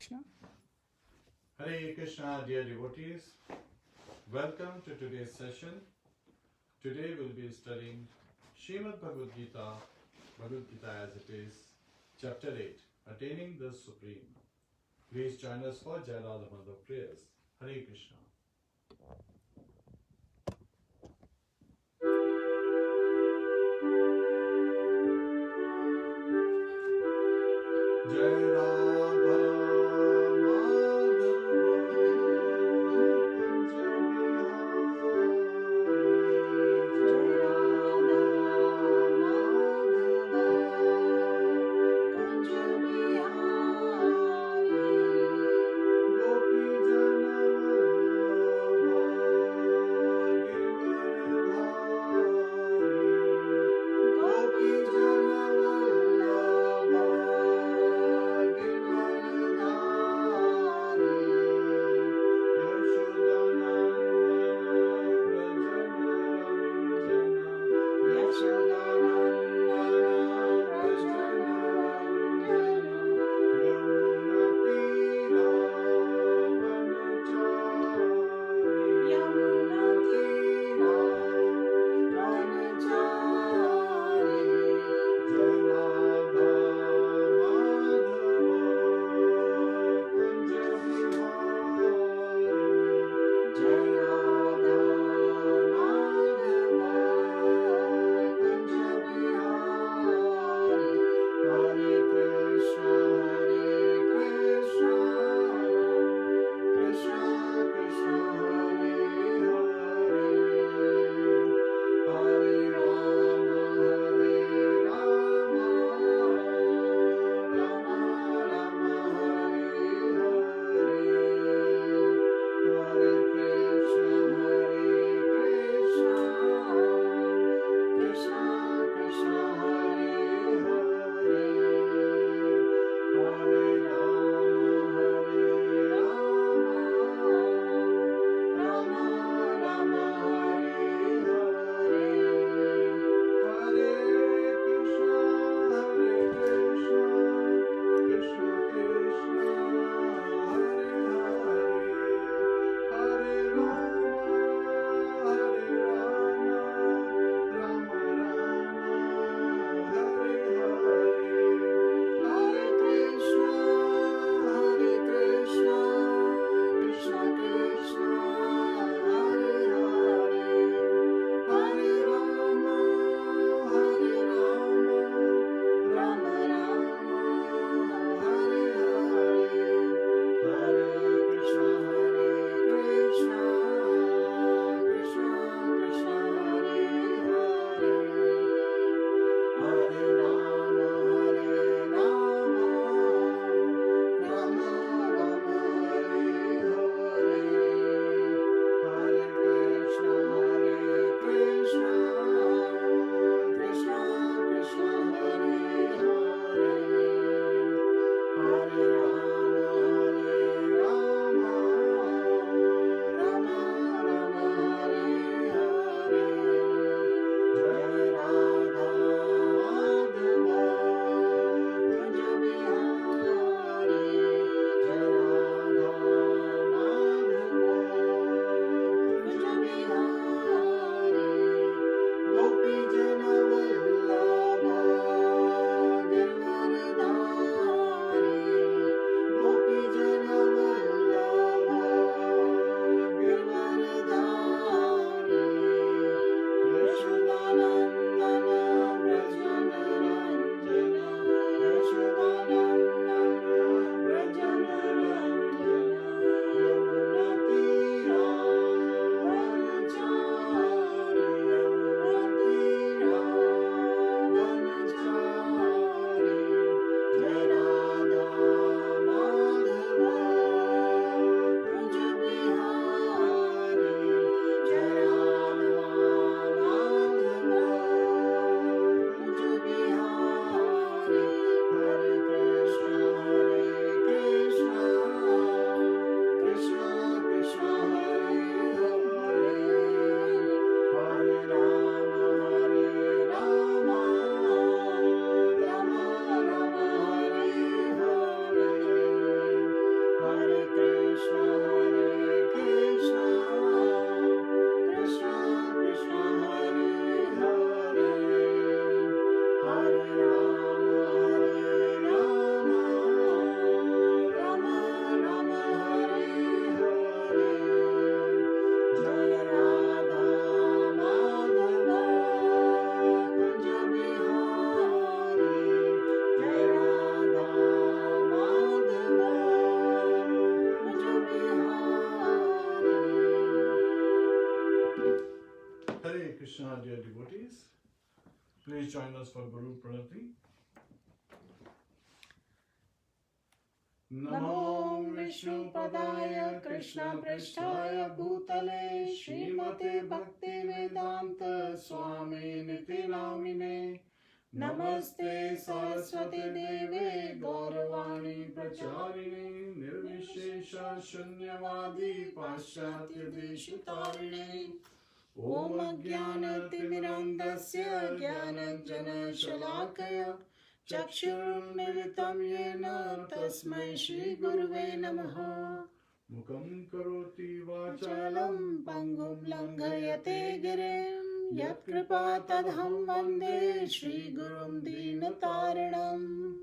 Kṛṣṇa. Hare Krishna, dear devotees. Welcome to today's session. Today we'll be studying Srimad Bhagavad-Gita, Bhagavad-Gita as it is, Chapter 8, Attaining the Supreme. Please join us for Jayalal Madhav prayers. Hare Krishna. Jai Radha Madhava Hare Krishna, dear devotees. Please join us for Guru Pranati. Namo Vishnu Padaya Krishna Prishtaya Bhutale Srimate Bhakti Vedanta Swami Niti Namine Namaste Saraswati Deve Gauravani Pracharine Nirvishesha Shunyavadi Paschatya Deshitarine Om Jnana Timirandasya Jnananjana Shalakaya Chakshurmilitam Yena Tasmai Shri Guruve Namaha Mukam karoti Chalam vachalam Pangum Langayate Girim Yat Kripa Tadham Vande Shri Gurum Dinataranam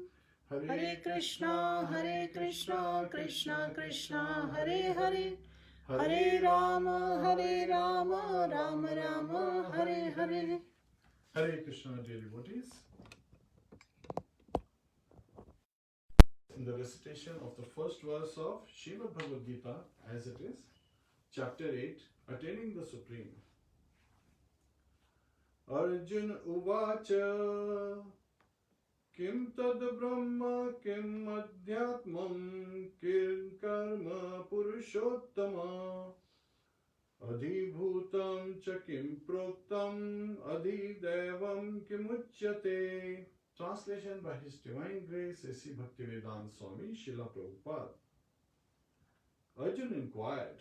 Hare Krishna Krishna Krishna Hare Hare Hare Rama Rama Rama Hare Hare. Hare Krishna, dear devotees. In the recitation of the first verse of Srimad Bhagavad-Gita as it is, chapter 8, Attaining the Supreme. Arjun Uvacha Kim Tad Brahma Kim Adhyatmam Kim Karma Purushottama Adhibhutam Cha Kim Proktam Adhidevam Kim Uchyate. Translation by His Divine Grace A.C. Bhaktivedanta Swami Srila Prabhupada. Arjuna inquired,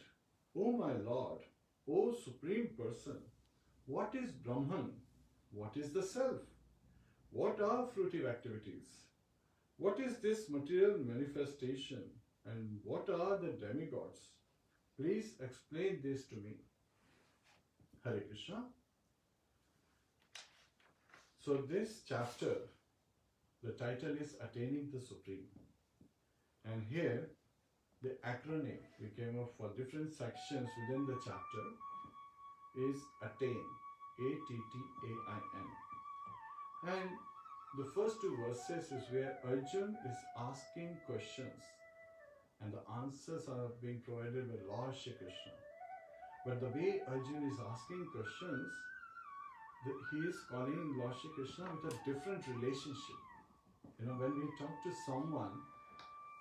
O my Lord, O Supreme Person, what is Brahman? What is the Self? What are fruitive activities? What is this material manifestation? And what are the demigods? Please explain this to me. Hare Krishna. So this chapter, the title is Attaining the Supreme. And here, the acronym we came up for different sections within the chapter is Attain, A-T-T-A-I-N. And the first two verses is where Arjun is asking questions and the answers are being provided by Lord Shri Krishna. But the way Arjun is asking questions, he is calling Lord Shri Krishna with a different relationship. You know, when we talk to someone,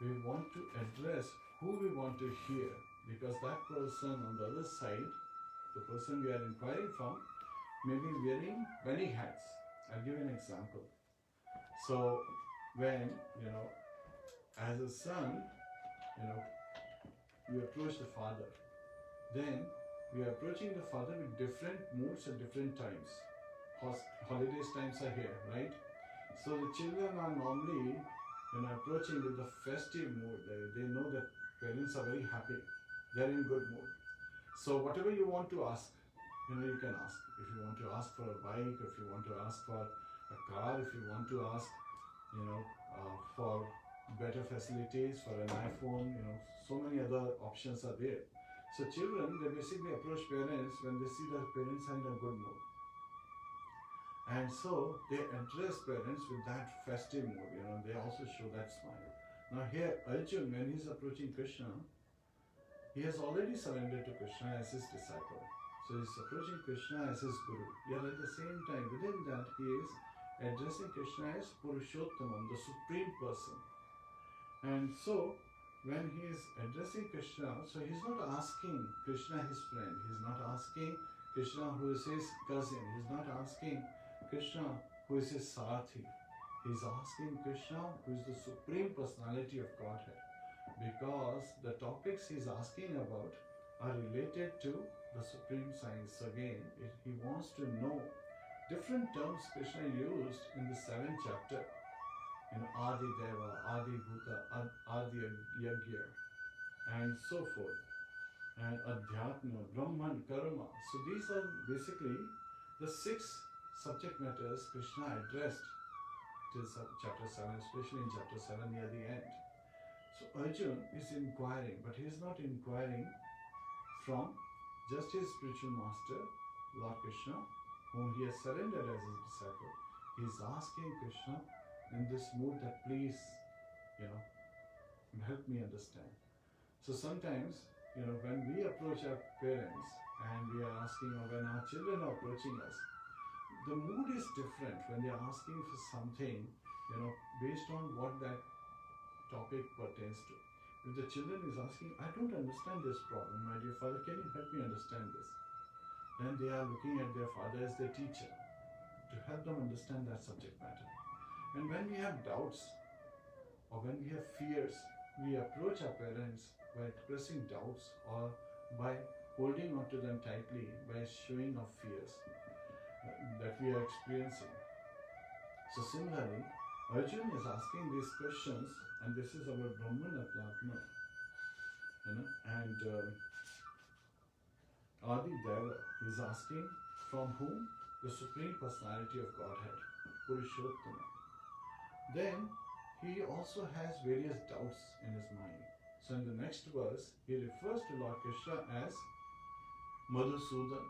we want to address who we want to hear, because that person on the other side, the person we are inquiring from, may be wearing many hats. I'll give you an example. So when, as a son, we approach the father, then we are approaching the father with different moods at different times. Holidays times are here, right? So the children are normally approaching with the festive mood. They know that parents are very happy. They are in good mood. So whatever you want to ask, you can ask. If you want to ask for a bike, if you want to ask for a car, if you want to ask, for better facilities, for an iPhone, so many other options are there. So children, they basically approach parents when they see that parents are in a good mood. And so they address parents with that festive mood, they also show that smile. Now here, Arjun, when he's approaching Krishna, he has already surrendered to Krishna as his disciple. So he's approaching Krishna as his guru. Yet at the same time, within that, he is addressing Krishna as Purushottamam, the Supreme Person. And so, when he is addressing Krishna, so he's not asking Krishna his friend, he's not asking Krishna who is his cousin, he's not asking Krishna who is his Sarathi. He's asking Krishna who is the Supreme Personality of Godhead, because the topics he's asking about are related to the Supreme Science. Again, he wants to know different terms Krishna used in the 7th chapter. Adi Deva, Adi Bhuta, Adi Yagya, and so forth. And Adhyatma, Brahman, Karma. So these are basically the 6 subject matters Krishna addressed till chapter 7, especially in chapter 7 near the end. So Arjun is inquiring, but he is not inquiring from just his spiritual master, Lord Krishna, whom he has surrendered as his disciple. He is asking Krishna in this mood that please, help me understand. So sometimes, when we approach our parents and we are asking, or when our children are approaching us, the mood is different when they are asking for something, based on what that topic pertains to. If the children is asking, I don't understand this problem, my dear father, can you help me understand this? Then they are looking at their father as their teacher to help them understand that subject matter. And when we have doubts or when we have fears, we approach our parents by expressing doubts or by holding on to them tightly by showing of fears that we are experiencing. So similarly, Arjun is asking these questions, and this is about Brahman Atma, and Adi Deva is asking from whom? The Supreme Personality of Godhead, Purushottama. Then he also has various doubts in his mind. So in the next verse, he refers to Lord Kṛṣṇa as Madhusudan.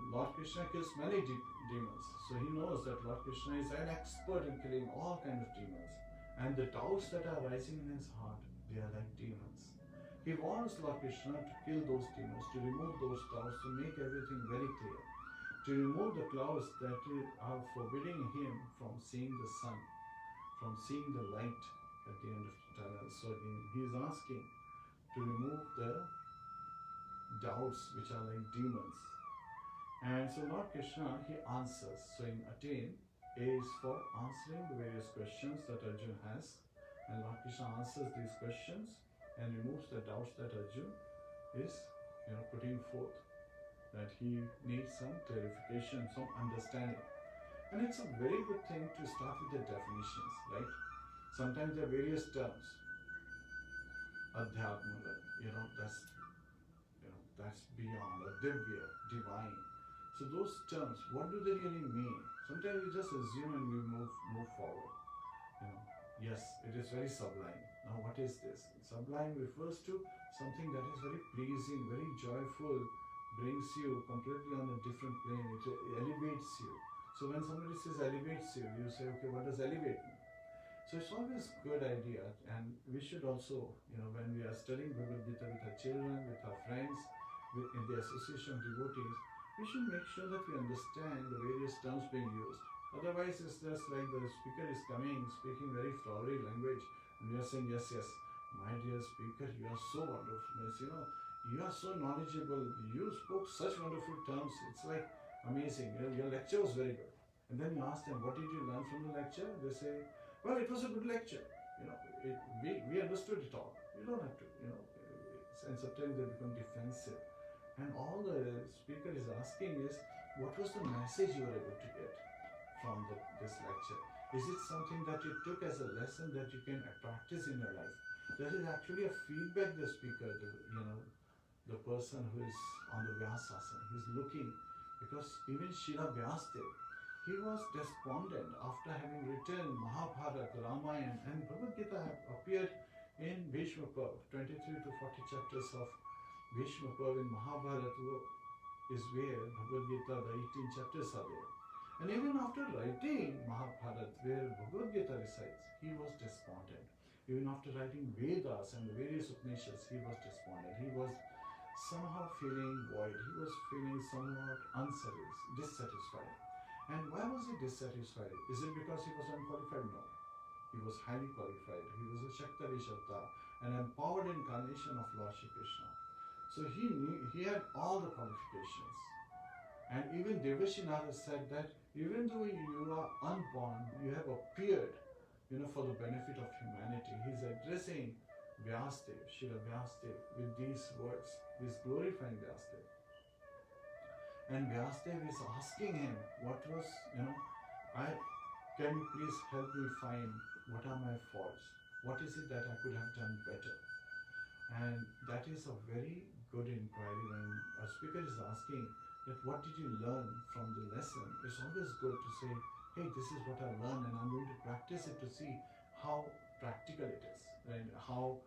Lord Kṛṣṇa kills many demons. So he knows that Lord Kṛṣṇa is an expert in killing all kinds of demons. And the doubts that are rising in his heart, they are like demons. He wants Lord Kṛṣṇa to kill those demons, to remove those doubts, to make everything very clear, to remove the clouds that are forbidding him from seeing the sun, from seeing the light at the end of the tunnel. So he is asking to remove the doubts which are like demons. And so Lord Kṛṣṇa, he answers. So in Attain, A is for answering the various questions that Arjun has. And Lord Kṛṣṇa answers these questions and removes the doubts that Arjun is putting forth. That he needs some clarification, some understanding. And it's a very good thing to start with the definitions, right? Sometimes there are various terms. Adhyatma, that's beyond, or divya, divine. So those terms, what do they really mean? Sometimes we just assume and we move forward. Yes, it is very sublime. Now what is this? Sublime refers to something that is very pleasing, very joyful, brings you completely on a different plane, it elevates you. So when somebody says elevates you, you say, okay, what does elevate mean? So it's always a good idea, and we should also, when we are studying Bhagavad-Gita with our children, with our friends, in the association of devotees, we should make sure that we understand the various terms being used. Otherwise, it's just like the speaker is coming, speaking very flowery language, and we are saying, yes, my dear speaker, you are so wonderful. You are so knowledgeable. You spoke such wonderful terms. It's like amazing. Your lecture was very good. And then you ask them, what did you learn from the lecture? They say, well, it was a good lecture. We understood it all. You don't have to, and sometimes they become defensive. And all the speaker is asking is, what was the message you were able to get from this lecture? Is it something that you took as a lesson that you can practice in your life? That is actually a feedback the speaker, the person who is on the Vyasasana, he's looking, because even Srila Vyasadeva, he was despondent after having written Mahabharata, Ramayana, and Bhagavad-Gita have appeared in Bhishma Parv. 23 to 40 chapters of Bhishma Parv in Mahabharata is where Bhagavad-Gita, the 18 chapters are there. And even after writing Mahabharata, where Bhagavad-Gita resides, he was despondent. Even after writing Vedas and the various Upanishads, he was despondent. He was somehow feeling void. He was feeling somewhat dissatisfied. And why was he dissatisfied? Is it because he was unqualified? No. He was highly qualified. He was a Shaktari Shabda, an empowered incarnation of Lord Shri Kṛṣṇa. So he had all the qualifications. And even Devashi Narada said that even though you are unborn, you have appeared, for the benefit of humanity. He's addressing Vyasadeva, Srila Vyasadeva, with these words. He's glorifying Vyasadeva. And Vyasadeva is asking him, can you please help me find what are my faults? What is it that I could have done better? And that is a very good inquiry when a speaker is asking that what did you learn from the lesson? It's always good to say, hey, this is what I learned and I'm going to practice it to see how practical it is and how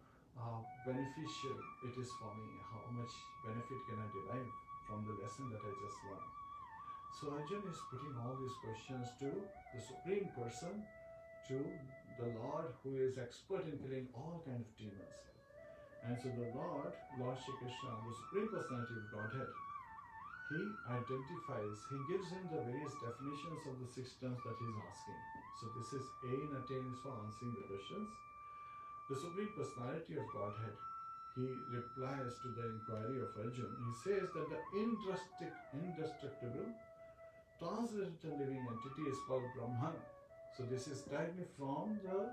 beneficial it is for me, how much benefit can I derive from the lesson that I just learned. So Arjun is putting all these questions to the Supreme Person, to the Lord who is expert in killing all kinds of demons. And so the Lord Shri Kṛṣṇa, the Supreme Personality of Godhead, he identifies, he gives him the various definitions of the 6 terms that he is asking. So this is A in Attaining is for answering the questions. The Supreme Personality of Godhead, he replies to the inquiry of Arjuna. He says that the indestructible, transcendental living entity is called Brahman. So this is directly from the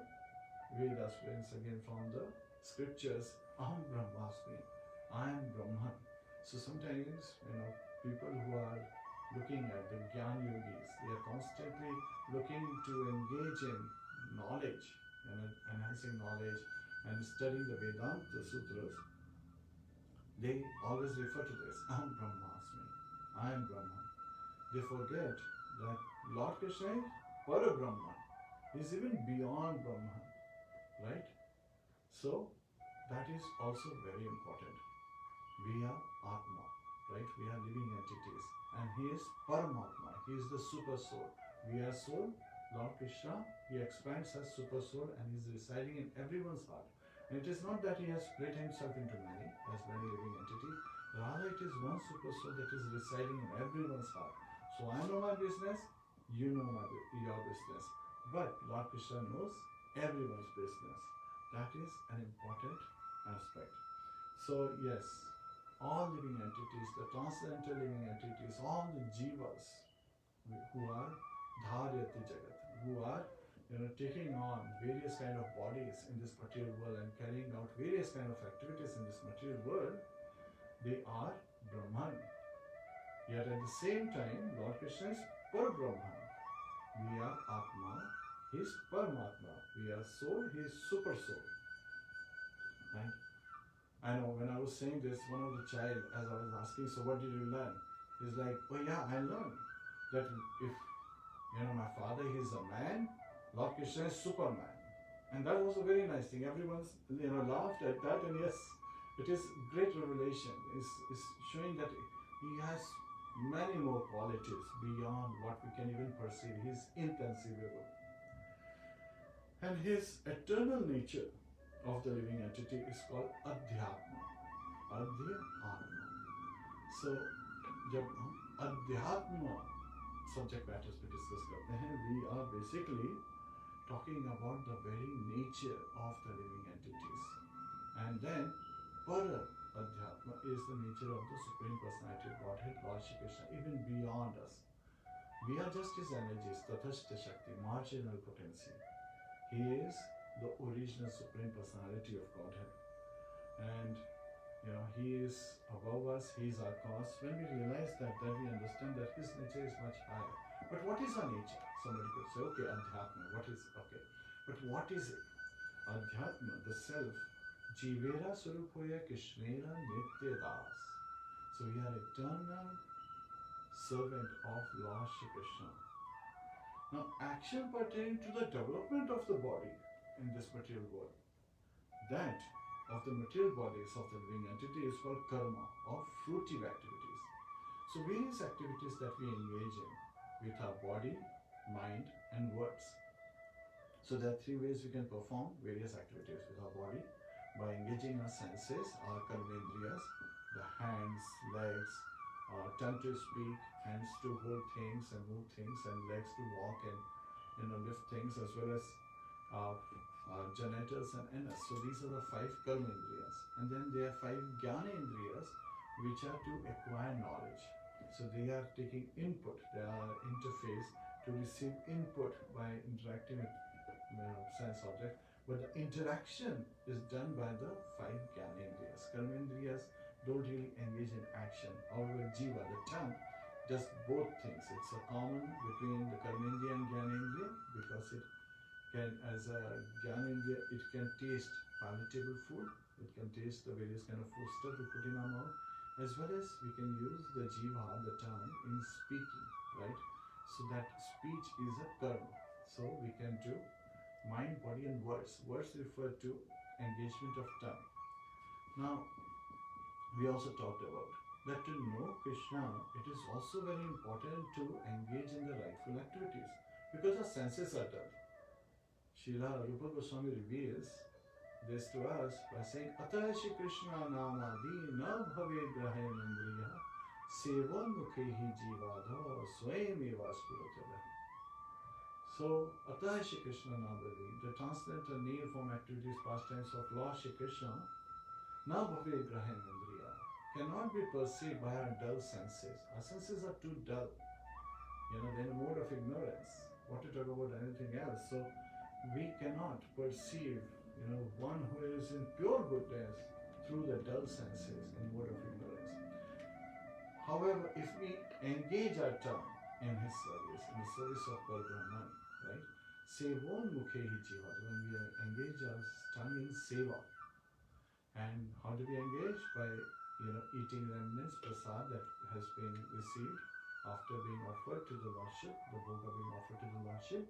Vedas, once again from the scriptures. Aham Brahmasmi, I am Brahman. So sometimes, people who are looking at the Gyan Yogis, they are constantly looking to engage in knowledge, enhancing knowledge and studying the Vedanta Sutras. They always refer to this, Aham Brahmasmi, I am Brahman. They forget that Lord Krishna is Para Brahman. He is even beyond Brahman, right? So that is also very important. We are Atma, right? We are living entities. And he is Paramatma. He is the super soul. We are soul. Lord Krishna, he expands as super soul and he is residing in everyone's heart. And it is not that he has split himself into many, as many living entities. Rather, it is one super soul that is residing in everyone's heart. So I know my business, you know your business. But Lord Krishna knows everyone's business. That is an important aspect. So yes, all living entities, the transcendental living entities, all the jivas who are dharyati jagat, who are taking on various kind of bodies in this material world and carrying out various kind of activities in this material world, they are Brahman. Yet at the same time, Lord Krishna is Par-Brahman. We are Atma, he is Paramatma. We are soul, he is super soul. Right? I know when I was saying this, one of the child, as I was asking, so what did you learn? He's like, oh yeah, I learned that if, my father, he's a man, Lord Krishna is Superman. And that was a very nice thing. Everyone's, laughed at that, and yes, it is great revelation. It's showing that he has many more qualities beyond what we can even perceive. He's inconceivable. And his eternal nature of the living entity is called Adhyatma. Adhyatma. So, जब हम अध्यात्म subject matters पे discuss करते हैं, we are basically talking about the very nature of the living entities. And then, Para Adhyatma is the nature of the Supreme Personality of Godhead, Lord Shri Krishna, even beyond us. We are just his energies, Tathashta Shakti, marginal potency. He is the original Supreme Personality of Godhead. And he is above us, he is our cause. When we realize that, then we understand that his nature is much higher. But what is our nature? Somebody could say, okay, Adhyatma, what is, okay. But what is it? Adhyatma, the self, Jivera Surupoya Kṛṣṇa Nitya Das. So we are eternal servant of Lord Shri Krishna. Now, action pertaining to the development of the body in this material world, that of the material bodies of the living entity is called karma, or fruitive activities. So various activities that we engage in with our body, mind and words. So there are 3 ways we can perform various activities with our body: by engaging our senses, our karmendriyas, the hands, legs, tongue to speak, hands to hold things and move things, and legs to walk and lift things, as well as genitals and anus. So these are the 5 karmendriyas. And then there are 5 jnanendriyas, which are to acquire knowledge. So they are taking input, they are interface to receive input by interacting with sense object. But the interaction is done by the 5 jnanendriyas. Karmendriyas don't really engage in action. However, Jiva, the tongue, does both things. It's a common between the karmendriya and jnanendriya, because it can, as a jnanendriya, it can taste palatable food, it can taste the various kind of food stuff we put in our mouth, as well as we can use the jiva, the tongue, in speaking, right? So that speech is a karma. So we can do mind, body and words. Words refer to engagement of tongue. Now, we also talked about that to know Krishna, it is also very important to engage in the rightful activities, because our senses are dull. Srila Rupa Goswami reveals this to us by saying, Attaining Krishna Namadi na bhave grahe mandriya Sevonmukhehi jivadho swayameva spurutava. So, Attaining Shri Kṛṣṇa Navali, the transcendental name from activities, pastimes of Lord Shri Kṛṣṇa, na bhave grahendriya, cannot be perceived by our dull senses. Our senses are too dull. They're in a mode of ignorance. What to talk about anything else? So, we cannot perceive, one who is in pure goodness through the dull senses in mode of ignorance. However, if we engage our tongue in his service, in the service of Brahman, right? Sevon mukhehi jiva, when we engage our tongue in seva. And how do we engage? By eating remnants, prasad that has been received after being offered to the Lordship, the bhoga being offered to the Lordship,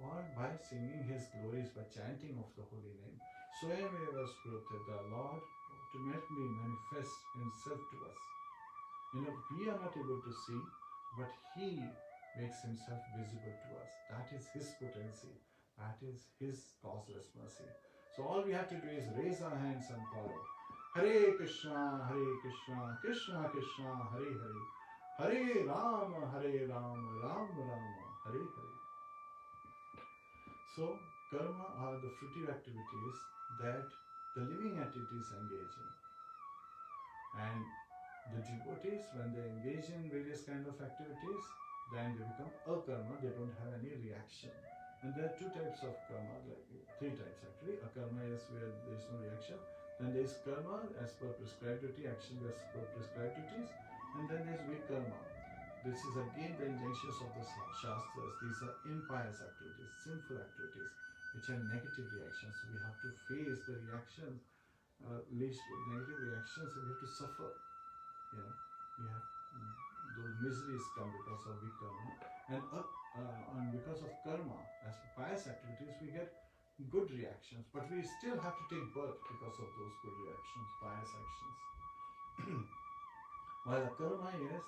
or by singing his glories, by chanting of the holy name. Swayameva Spruta, the Lord ultimately manifests himself to us. We are not able to see, but he makes himself visible to us. That is his potency. That is his causeless mercy. So all we have to do is raise our hands and follow. Hare Kṛṣṇa, Krishna Krishna, Hare Hare, Hare Rāma, Rāma Rāma, Hare Hare. So karma are the fruitive activities that the living entities engage in. And the devotees, when they engage in various kind of activities, then they become akarma, they don't have any reaction. And there are two types of karma, like three types actually. Akarma is where there is no reaction. Then there is karma as per prescribed duty, action as per prescribed duties. And then there is vikarma. This is again the injunctions of the Shastras. These are impious activities, sinful activities, which have negative reactions. So we have to face the reactions, leads to negative reactions, and we have to suffer. We have those miseries come because of vikarma, and because of karma, as for pious activities, we get good reactions, but we still have to take birth because of those good reactions, pious actions. While karma is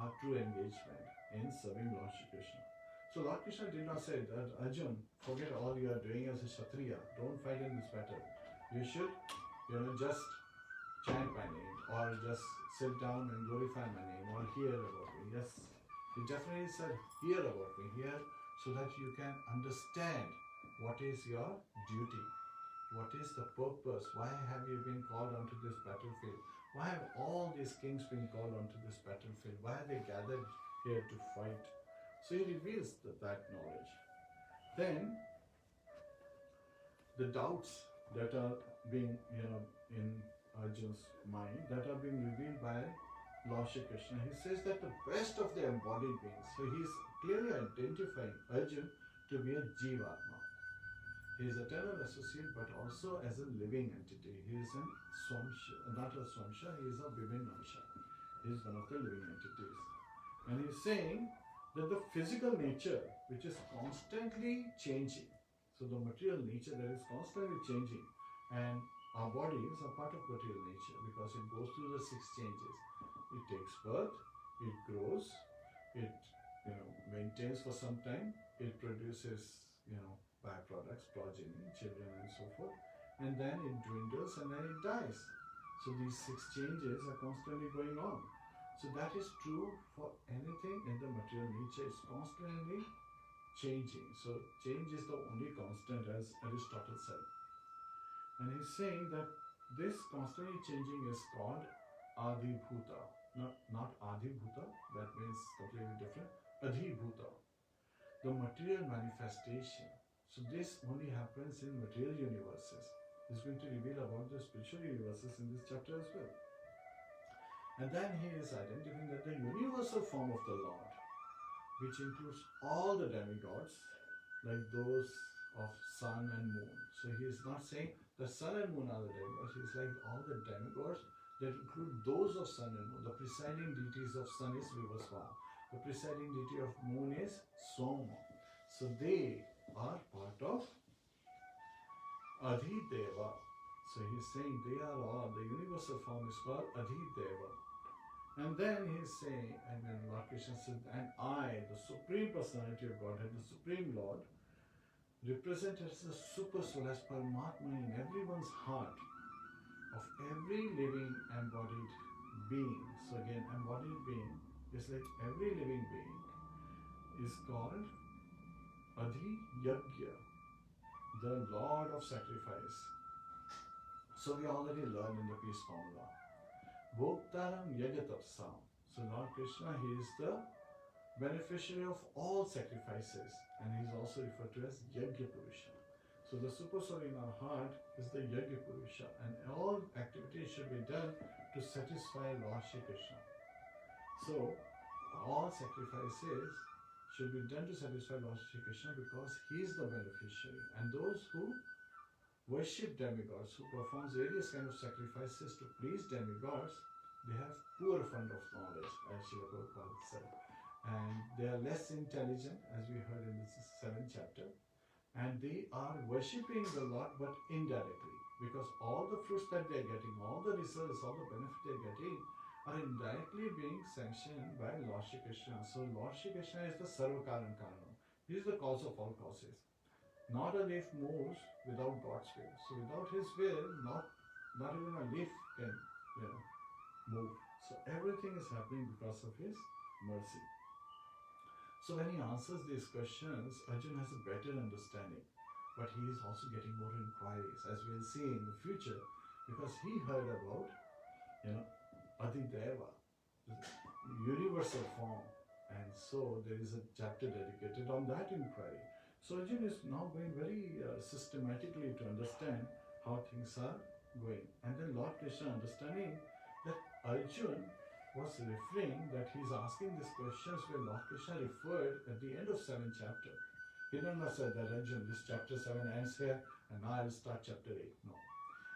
our true engagement in serving Lord Shri Kṛṣṇa. So Lord Kṛṣṇa did not say that, Arjun, forget all you are doing as a Kshatriya, don't fight in this battle. You should, just chant my name, or just sit down and glorify my name, or hear about me. Yes, he definitely said, hear about me, hear, so that you can understand what is your duty, what is the purpose, why have you been called onto this battlefield, why have all these kings been called onto this battlefield, why are they gathered here to fight. So he reveals that knowledge. Then, the doubts that are being, in Arjun's mind, that are being revealed by Lord Shri Kṛṣṇa, he says that the best of the embodied beings, so he is clearly identifying Arjun to be a Jivatma. He is eternal associate, but also as a living entity. He is not a Swamsha, he is a Vibhinnamsha. He is one of the living entities. And he is saying that the physical nature, which is constantly changing, so the material nature that is constantly changing, and our bodies are part of material nature because it goes through the 6 changes. It takes birth, it grows, it maintains for some time, it produces byproducts, progeny, children and so forth, and then it dwindles and then it dies. So these 6 changes are constantly going on. So that is true for anything in the material nature. It's constantly changing. So change is the only constant, as Aristotle said. And he's saying that this constantly changing is called Adhibhuta. Not Adhibhuta, that means completely different. Adhibhuta, the material manifestation. So this only happens in material universes. He's going to reveal about the spiritual universes in this chapter as well. And then he is identifying that the universal form of the Lord, which includes all the demigods, like those of sun and moon. So he is not saying the sun and moon are the demigods. He is like all the demigods that include those of sun and moon. The presiding deities of sun is Vivasva. The presiding deity of moon is Soma. So they are part of Adhideva. So he is saying they are all, the universal form is called Adhideva. And then he is saying, and then Lord Krishna said, and I, the Supreme Personality of Godhead, the Supreme Lord, represent as the Super Soul, as Paramatma in everyone's heart, of every living embodied being. So again, embodied being is like every living being is called Adhi Yajna, the Lord of Sacrifice. So we already learned in the peace formula. Bhoktaram Yajatapsam. So Lord Krishna, He is the beneficiary of all sacrifices, and He is also referred to as Yajna Purusha. So the super soul in our heart is the Yajna Purusha, and all activities should be done to satisfy Lord Shri Krishna. So all sacrifices should be done to satisfy Lord Shri Krishna because He is the beneficiary, and those who worship demigods, who perform various kind of sacrifices to please demigods, they have poor fund of knowledge, as Srila Prabhupada said, and they are less intelligent, as we heard in the 7th chapter, and they are worshipping the Lord but indirectly, because all the fruits that they are getting, all the results, all the benefits they are getting are indirectly being sanctioned by Lord Shri Krishna. So Lord Shri Krishna is the Sarva Karan Karanam. He is the cause of all causes. Not a leaf moves without God's will. So without His will, not even a leaf can move. So everything is happening because of His mercy. So when he answers these questions, Arjuna has a better understanding. But he is also getting more inquiries, as we'll see in the future, because he heard about, Adideva, the universal form. And so there is a chapter dedicated on that inquiry. So Arjuna is now going very systematically to understand how things are going. And then Lord Krishna understanding that Arjuna was referring, that he's asking these questions where Lord Krishna referred at the end of 7th chapter. He did not say that Arjuna, this chapter 7 ends here and now I'll start chapter 8. No.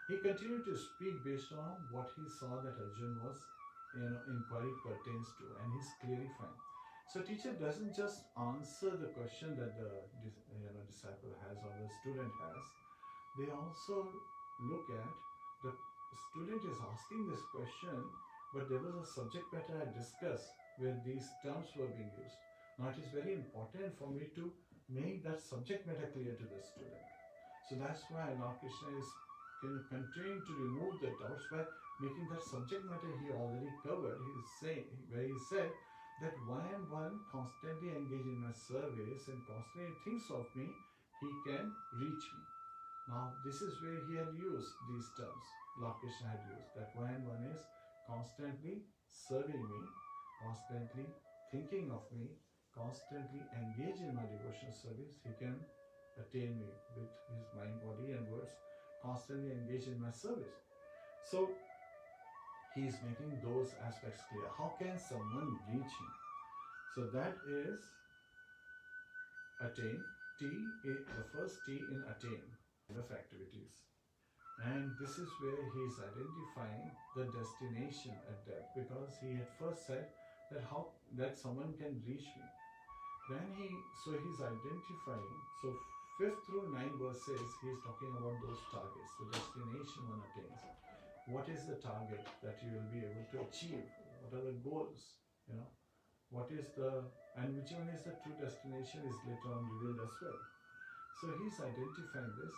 He continued to speak based on what he saw that Arjuna was, inquiry pertains to, and he's clarifying. So teacher doesn't just answer the question that the disciple has or the student has. They also look at the student is asking this question, but there was a subject matter I discussed where these terms were being used. Now it is very important for me to make that subject matter clear to the student. So that's why Lord Krishna is continuing to remove the doubts by making that subject matter he already covered. He is saying, where he said that when one constantly engages in my service and constantly thinks of me, he can reach me. Now this is where he had used these terms. Lord Krishna had used that when one is constantly serving me, constantly thinking of me, constantly engaged in my devotional service, he can attain me with his mind, body and words, constantly engaged in my service. So he is making those aspects clear. How can someone reach him? So that is attain, T, the first T in attain, of activities. And this is where he is identifying the destination at depth, because he had first said that someone can reach me. Then he's identifying, so 5th through 9 verses, he is talking about those targets, the destination one attains. What is the target that you will be able to achieve? What are the goals? What is and which one is the true destination is later on revealed as well. So he's identifying this.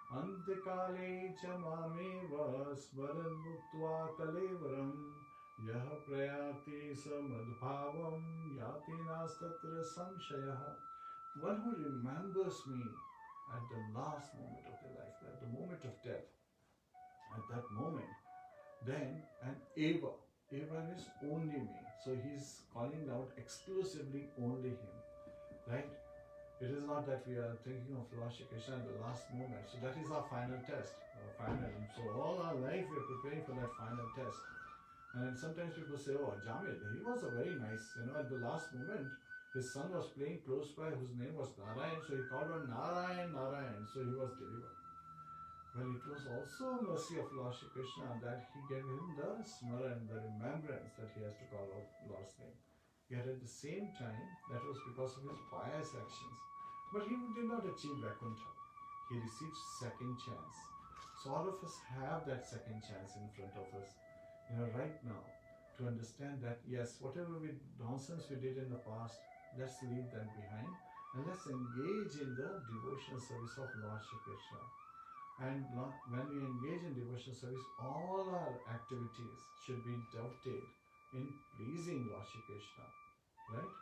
Antikale cha mameva smaran muktva kalevaram yaha prayati samadbhavam yati nastatra samshayaha. One who remembers me at the last moment of their life, at the moment of death, at that moment, then, and Eva is only me. So he's calling out exclusively only him, right? It is not that we are thinking of Lord Shri Krishna at the last moment. So that is our final test. So all our life we are preparing for that final test. And sometimes people say, oh, Jamil, he was a very nice, at the last moment, his son was playing close by whose name was Narayan. So he called on Narayan, Narayan. So he was delivered. Well, it was also mercy of Lord Shri Krishna that he gave him the smaran, the remembrance that he has to call out Lord's name. Yet at the same time, that was because of his pious actions. But he did not achieve Vaikuntha. He received second chance. So all of us have that second chance in front of us, right now, to understand that yes, whatever nonsense we did in the past, let's leave them behind and let's engage in the devotional service of Lord Shri Krishna. And when we engage in devotional service, all our activities should be dovetailed in pleasing Lord Shri Krishna, right?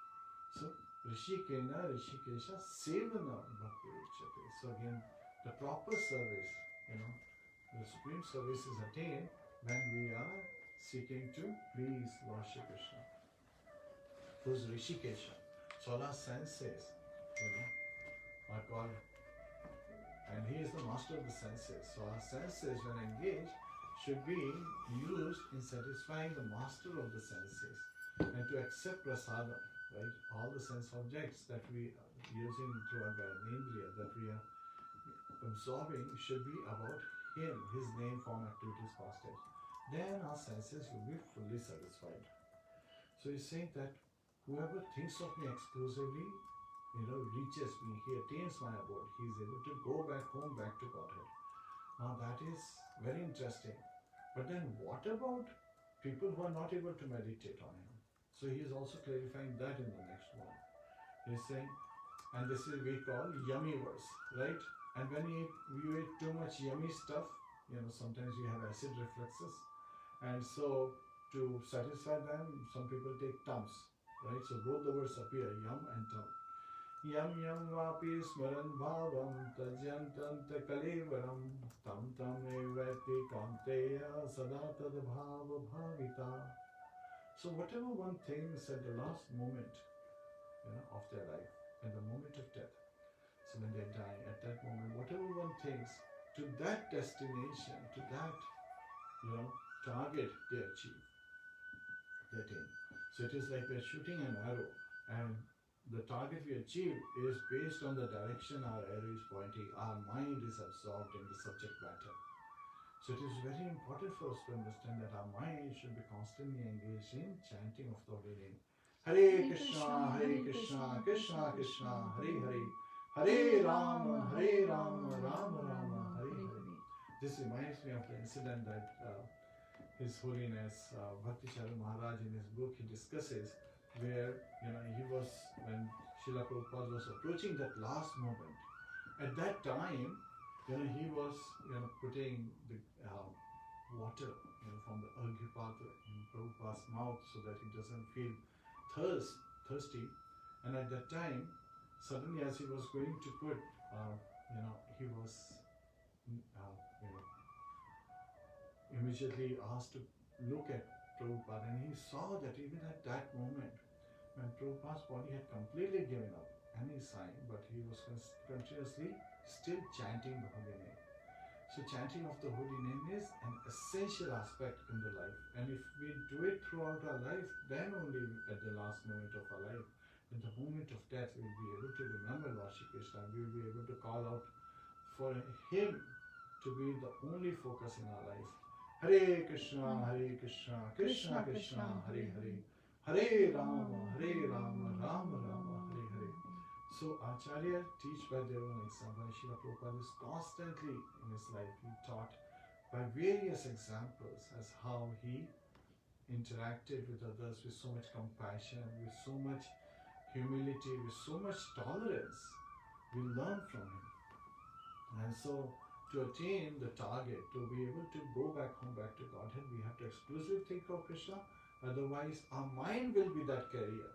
So, Rishikena, Rishikesha, Sevana Bhakti Uchate. So again, the proper service, the supreme service is attained when we are seeking to please Lord Shri Krishna. Who's Rishikesha? So all our senses, are called, and he is the master of the senses. So our senses, when engaged, should be used in satisfying the master of the senses and to accept prasadam, right? All the sense objects that we are using through our Gyanendriya, that we are absorbing, should be about him, his name, form, activities, pastimes. Then our senses will be fully satisfied. So he's saying that whoever thinks of me exclusively, reaches me, he attains my abode, he is able to go back home, back to Godhead. Now that is very interesting. But then what about people who are not able to meditate on him? So he is also clarifying that in the next one. He is saying, and this is we call yummy verse, right? And when you eat too much yummy stuff, sometimes you have acid refluxes. And so to satisfy them, some people take tums, right? So both the words appear, yum and tum. Yam yam vapi smaran bhavam tajyantanta kalevaram tam tam evati kanteya sadata bhava bhavita. So whatever one thinks at the last moment of their life, at the moment of death, so when they die, at that moment, whatever one thinks, to that destination, to that target they achieve, they attain. So it is like we're shooting an arrow, and the target we achieve is based on the direction our arrow is pointing. Our mind is absorbed in the subject matter. So it is very important for us to understand that our mind should be constantly engaged in chanting of the holy name. Hare Krishna, Hare Krishna, Krishna Krishna, Hare Hare, Hare Rāma, Hare Rāma, Rāma Rāma, Hare Hare. This reminds me of the incident that His Holiness Bhakti Charu Maharaj in his book he discusses, where he was, when Srila Prabhupada was approaching that last moment, at that time he was putting the water from the Arghya in Prabhupada's mouth so that he doesn't feel thirsty. And at that time, suddenly as he was going to put, he was immediately asked to look at Prabhupada, and he saw that even at that moment, when Prabhupada's body had completely given up any sign, but he was continuously still chanting the holy name. So chanting of the holy name is an essential aspect in the life, and if we do it throughout our life, then only at the last moment of our life, in the moment of death, we will be able to remember Lord Shri Krishna, we will be able to call out for him to be the only focus in our life. Hare Krishna, Krishna Krishna, Hare Hare, Hare Rāma, Rāma Rāma, Hare Hare. So Acharya teach by their own example. Srila Prabhupada is constantly in his life, he taught by various examples as how he interacted with others with so much compassion, with so much humility, with so much tolerance. We learn from him. And so to attain the target, to be able to go back home, back to Godhead, we have to exclusively think of Krishna. Otherwise, our mind will be that carrier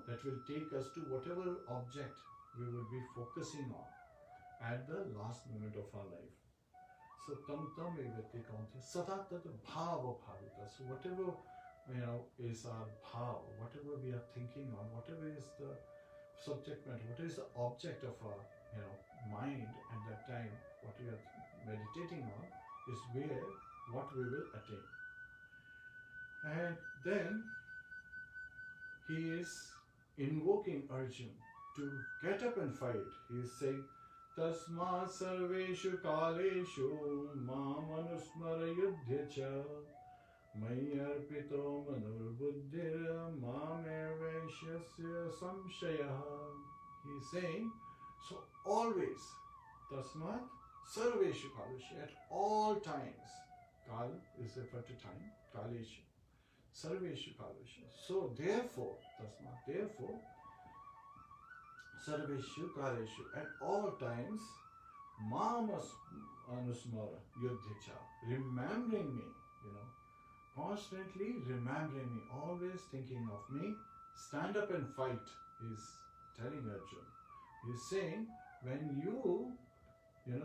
that will take us to whatever object we will be focusing on at the last moment of our life. So tam tam evati kante sadatata bhava bhavita. So whatever is our bhav, whatever we are thinking on, whatever is the subject matter, what is the object of our mind at that time, what we are meditating on is where what we will attain. And then he is invoking Arjun to get up and fight. He is saying, Tasma sarveshu kaleshu mam anusmara yudhyacha mayarpito manurbuddhira mame vaishyasya samshayaha. He is saying, so always, tasmat sarveshu kaleshu, at all times. Kal is referred to time, kaleshu. Sarveshu kaleshu. So therefore, tasmat, therefore, sarveshu kaleshu, at all times, Mamas anusmara yudhicha, remembering me, constantly remembering me, always thinking of me. Stand up and fight, he's telling Arjuna. He's saying, when you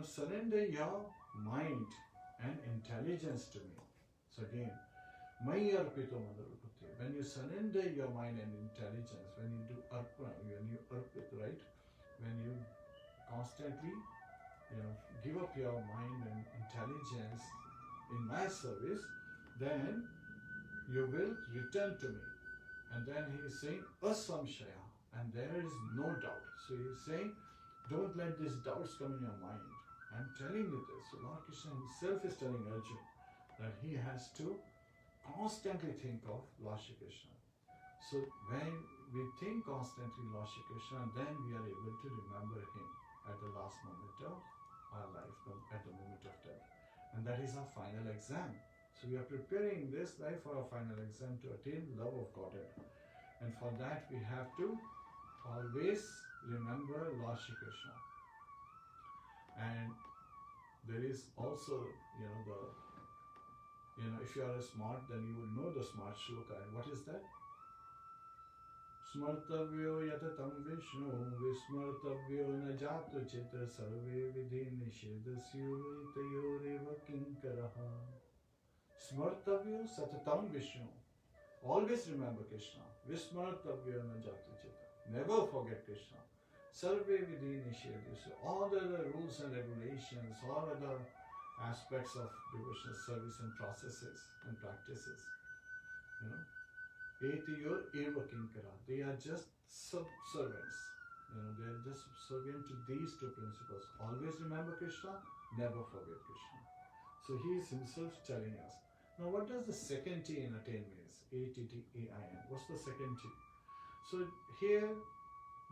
surrender your mind and intelligence to me. So again, Mai arpito madharupati. When you surrender your mind and intelligence, when you do arpana, when you arpit, right? When you constantly, give up your mind and intelligence in my service, then you will return to me. And then he is saying, asamshaya, and there is no doubt. So he is saying, don't let these doubts come in your mind. I'm telling you this. So Lord Krishna himself is telling Arjuna that he has to constantly think of Lord Shri Krishna. So when we think constantly Lord Shri Krishna, then we are able to remember him at the last moment of our life, at the moment of death. And that is our final exam. So we are preparing this life for our final exam to attain love of Godhead. And for that we have to always remember Lord Shri Krishna. And there is also, if you are smart, then you will know the smart shloka. And what is that? Smartavyo yatatam Vishnu vismartavyo na jatu chitra sarve vidhi nishedasyo itayoreva kinkaraha. Smartavyo satatam Vishnu. Always remember Krishna. Vismartavyo na jatu chitra. Never forget Krishna. Sarve vidhi nishedasyo. All the rules and regulations, all other aspects of devotional service and processes and practices. Etiyor eva kinkara. They are just subservients. They are just subservient to these two principles. Always remember Krishna, never forget Krishna. So he is himself telling us. Now what does the second T in attain means? A-T-T-A-I-N. What's the second T? So here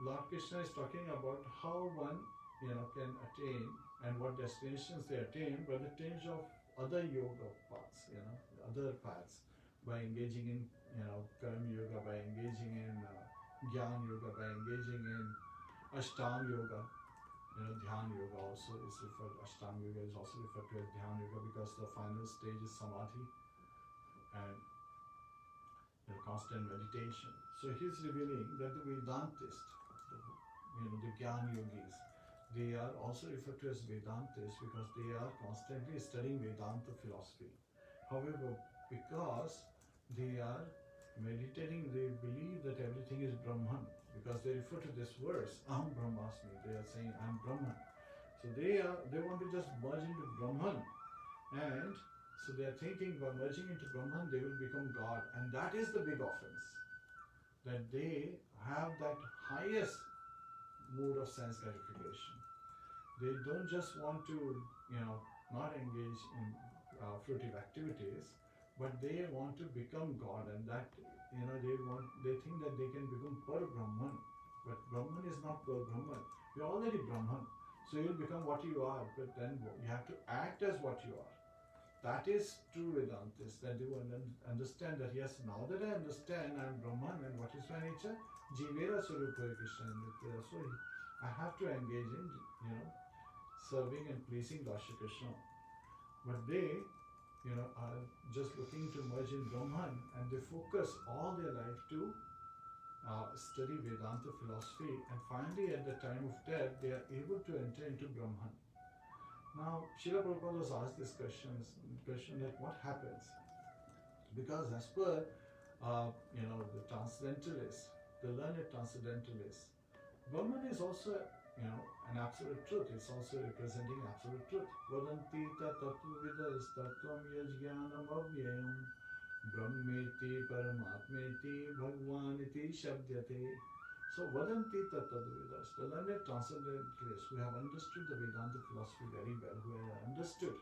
Lord Krishna is talking about how one can attain and what destinations they attain by the change of other yoga paths, other paths, by engaging in karma yoga, by engaging in jnana yoga, by engaging in ashtanga yoga. Dhyana yoga also is referred, ashtanga yoga is also referred to as dhyana yoga because the final stage is samadhi and constant meditation. So he's revealing that the Vedantists, the Jnana yogis, they are also referred to as Vedantists because they are constantly studying Vedanta philosophy. However, because they are meditating, they believe that everything is Brahman because they refer to this verse, Aham Brahmasmi. They are saying, I'm Brahman. So they want to just merge into Brahman, and so they are thinking by merging into Brahman they will become God, and that is the big offense. That they have that highest mood of sense gratification. They don't just want to, not engage in fruitive activities, but they want to become God, and that, they think that they can become Per Brahman. But Brahman is not Per Brahman. You're already Brahman. So you'll become what you are, but then you have to act as what you are. That is true Vedantists, that they will understand that, yes, now that I understand I'm Brahman, and what is my nature? Jivera Swarupa Krishna. So I have to engage in, serving and pleasing Lord Shri Krishna. But they, are just looking to merge in Brahman, and they focus all their life to study Vedanta philosophy, and finally at the time of death, they are able to enter into Brahman. Now, Srila Prabhupada was asked this question that what happens? Because as per, the transcendentalists, the learned transcendentalists, Brahman is also, an absolute truth. It's also representing absolute truth. Vadanti tattvavidas tattvam yajnanam avyayam brahmeti paramatmeti bhagwaniti shabdyate. So Vadanti tattvavidas, the learned transcendentalists who have understood the Vedanta philosophy very well, who have understood,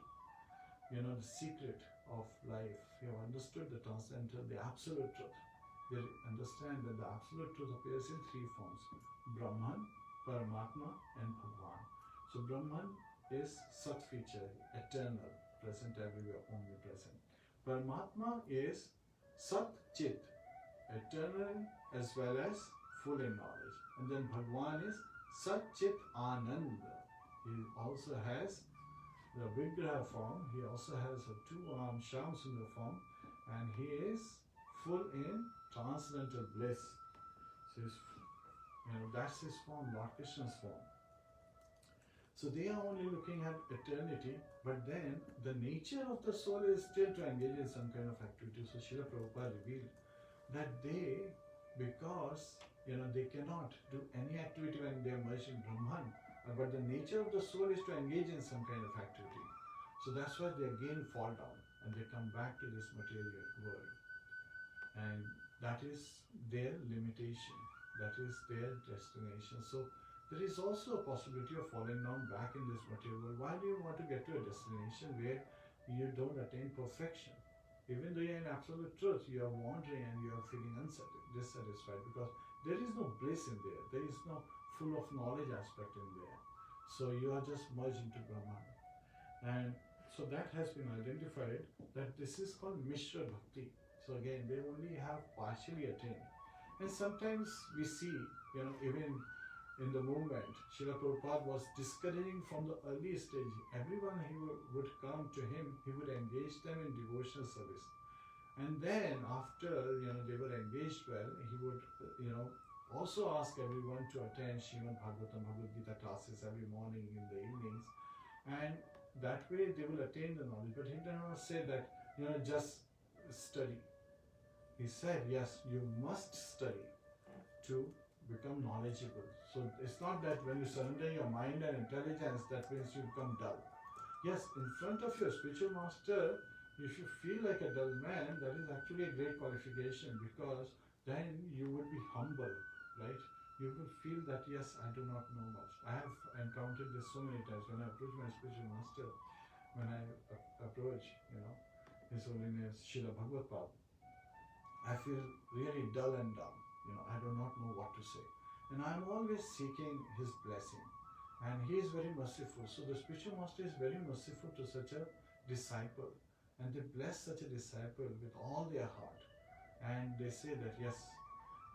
the secret of life, who have understood the transcendental, the absolute truth. They understand that the absolute truth appears in three forms: Brahman, Paramatma, and Bhagwan. So Brahman is Sat feature, eternal, present everywhere, omnipresent. Paramatma is Sat Chit, eternal as well as full in knowledge. And then Bhagwan is Sat Chit Ananda, He also has the Vigraha form. He also has a two-armed Shyam-Sundar form, and he is full in transcendental bliss. So that's his form, Lord Krishna's form. So they are only looking at eternity, but then the nature of the soul is still to engage in some kind of activity. So Srila Prabhupada revealed that because they cannot do any activity when they are merged in Brahman, but the nature of the soul is to engage in some kind of activity. So that's why they again fall down and they come back to this material world. And that is their limitation. That is their destination. So there is also a possibility of falling down back in this material world. Why do you want to get to a destination where you don't attain perfection? Even though you're in absolute truth, you are wandering and you are feeling dissatisfied because there is no bliss in there. There is no full of knowledge aspect in there. So you are just merged into Brahman. And so that has been identified that this is called Mishra Bhakti. So again, they only have partially attained. And sometimes we see, even in the movement, Srila Prabhupada was discouraging from the early stage. Everyone he would come to him, he would engage them in devotional service. And then after, they were engaged well, he would, also ask everyone to attend Srimad Bhagavatam, Bhagavad-Gita classes every morning in the evenings. And that way they will attain the knowledge. But he did not say that, just study. He said, yes, you must study to become knowledgeable. So it's not that when you surrender your mind and intelligence, that means you become dull. Yes, in front of your spiritual master, if you feel like a dull man, that is actually a great qualification, because then you would be humble, right? You will feel that, yes, I do not know much. I have encountered this so many times when I approach my spiritual master, when I approach, His Holiness Srila Bhagavad-Pad, I feel really dull and dumb. I do not know what to say. And I'm always seeking his blessing. And he is very merciful. So the spiritual master is very merciful to such a disciple. And they bless such a disciple with all their heart. And they say that, yes,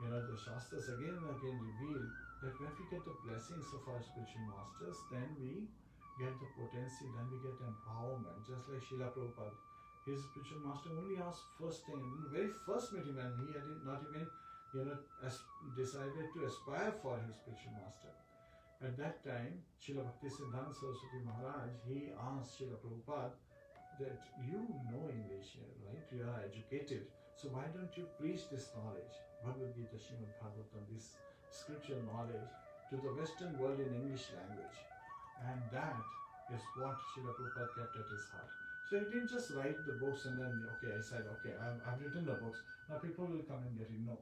the Shastras again and again reveal that when we get the blessings of our spiritual masters, then we get the potency, then we get empowerment. Just like Srila Prabhupada, his spiritual master only asked first thing, in the very first meeting when he had not even decided to aspire for his spiritual master. At that time, Srila Bhaktisiddhanta Saraswati Maharaj, he asked Srila Prabhupada that you know English, right? You are educated. So why don't you preach this knowledge, Bhagavad-Gita, Srimad Bhagavatam, this scriptural knowledge to the Western world in English language? And that is what Srila Prabhupada kept at his heart. So he didn't just write the books and then, I said, I've written the books, now people will come and get it. No.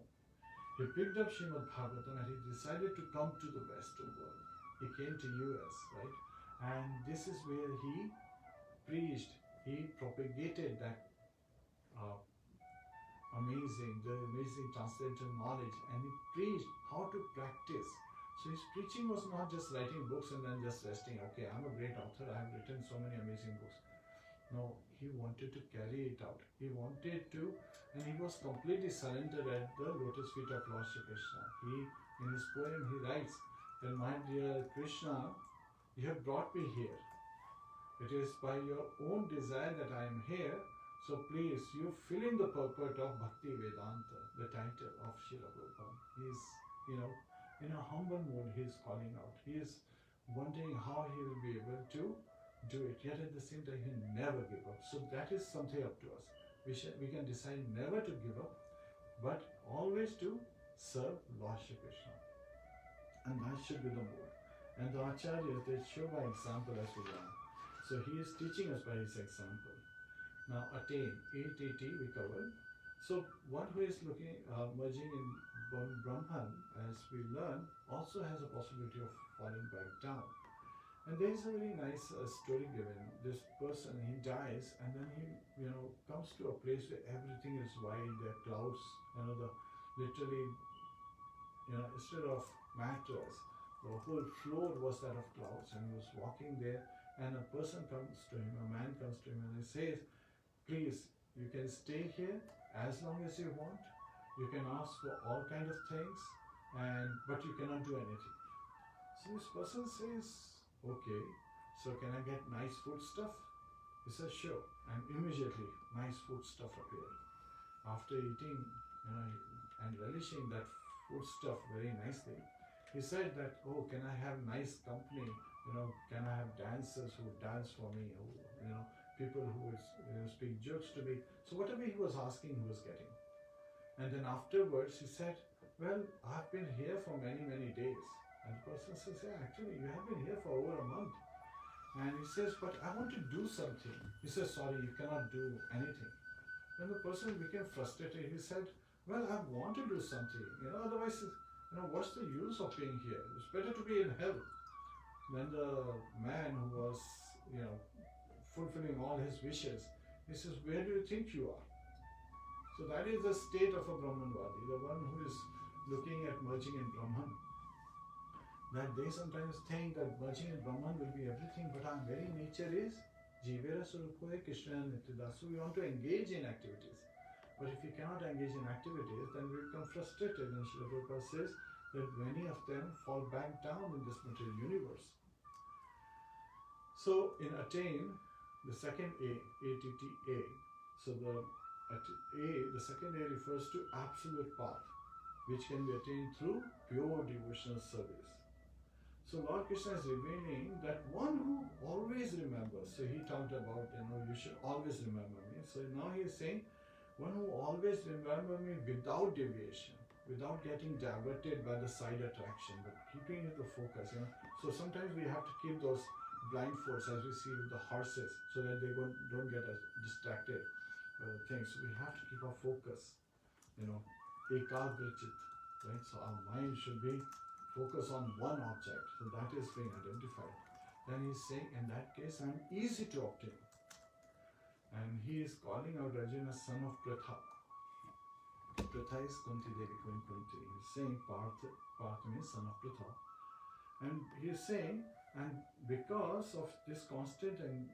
He picked up Srimad Bhagavatam and he decided to come to the Western world. He came to US, right? And this is where he preached, he propagated that amazing transcendental knowledge, and he preached how to practice. So his preaching was not just writing books and then just resting. Okay, I'm a great author, I have written so many amazing books. No, he wanted to carry it out. He wanted to, and he was completely surrendered at the lotus feet of Lord Shri Krishna. In his poem, he writes that, my dear Krishna, you have brought me here. It is by your own desire that I am here. So please, you fill in the purport of Bhakti Vedanta, the title of Srila Prabhupada. He is, in a humble mood, he is calling out. He is wondering how he will be able to do it, yet at the same time he never give up. So that is something up to us. We can decide never to give up, but always to serve Lord Shri Krishna. And that should be the mood. And the Acharyas, they show by example as we learn. So he is teaching us by his example. Now attain, ATT we covered. So one who is merging in Brahman, as we learn, also has a possibility of falling back down. And there is a very nice story given. This person, he dies, and then he, comes to a place where everything is white. There are clouds, literally, instead of mattress, the whole floor was that of clouds. And he was walking there, and a person comes to him, a man comes to him, and he says, please, you can stay here as long as you want. You can ask for all kinds of things, but you cannot do anything. So this person says, okay, so can I get nice food stuff? He says, sure. And immediately, nice food stuff appeared. After eating, and relishing that food stuff very nicely, he said that, oh, can I have nice company? Can I have dancers who dance for me? People who would speak jokes to me. So whatever he was asking, he was getting. And then afterwards, he said, well, I've been here for many, many days. And the person says, yeah, actually, you have been here for over a month. And he says, but I want to do something. He says, sorry, you cannot do anything. Then the person became frustrated. He said, well, I want to do something. Otherwise, what's the use of being here? It's better to be in hell. Then the man who was, fulfilling all his wishes, he says, where do you think you are? So that is the state of a Brahmanvadi, the one who is looking at merging in Brahman. That they sometimes think that merging in Brahman will be everything, but our very nature is Jivera Surupoe Kṛṣṇa Nityada. So we want to engage in activities. But if we cannot engage in activities, then we become frustrated. And Srila Prabhupada says that many of them fall back down in this material universe. So in Attain, the second A, A-T-T-A, so the second A refers to absolute path, which can be attained through pure devotional service. So Lord Kṛṣṇa is revealing that one who always remembers, so he talked about, you should always remember me. So now he is saying, one who always remember me without deviation, without getting diverted by the side attraction, but keeping the focus. So sometimes we have to keep those blindfolds, as we see with the horses, so that they don't get distracted by the things. So we have to keep our focus, ekagrachit, right? So our mind should be focused on one object. So that is being identified. Then he's saying, in that case, I'm easy to obtain. And he is calling out Arjuna, son of Pratha. Pratha is Kunti Devi, Queen Kunti. He's saying Partha means son of Pratha. And he is saying, and because of this constant and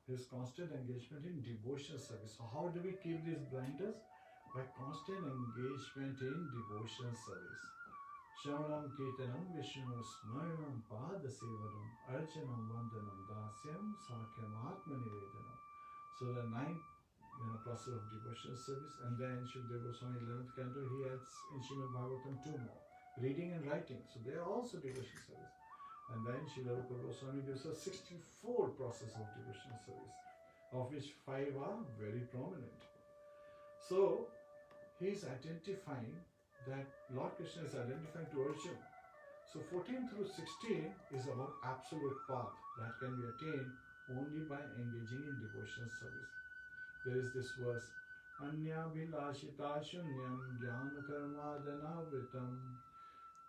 his constant engagement in devotional service. So how do we keep these blinders? By constant engagement in devotional service. Shravanam Kirtanam Vishnu Smaranam Padasevanam Archanam Vandanam Dasyam Sakyam Atma Nivedanam. So the ninth process of devotional service, and then Shukadeva Goswami 11th canto, he adds in Srimad Bhagavatam 2 more, reading and writing. So they are also devotional service. And then Srila Rupa Goswami gives us 64 processes of devotional service, of which 5 are very prominent. So he is identifying that Lord Kṛṣṇa is identifying to Arjuna. So 14 through 16 is about absolute path that can be attained only by engaging in devotional service. There is this verse, Anya Bhilashita Shunyam Jnana Karmadana Vritam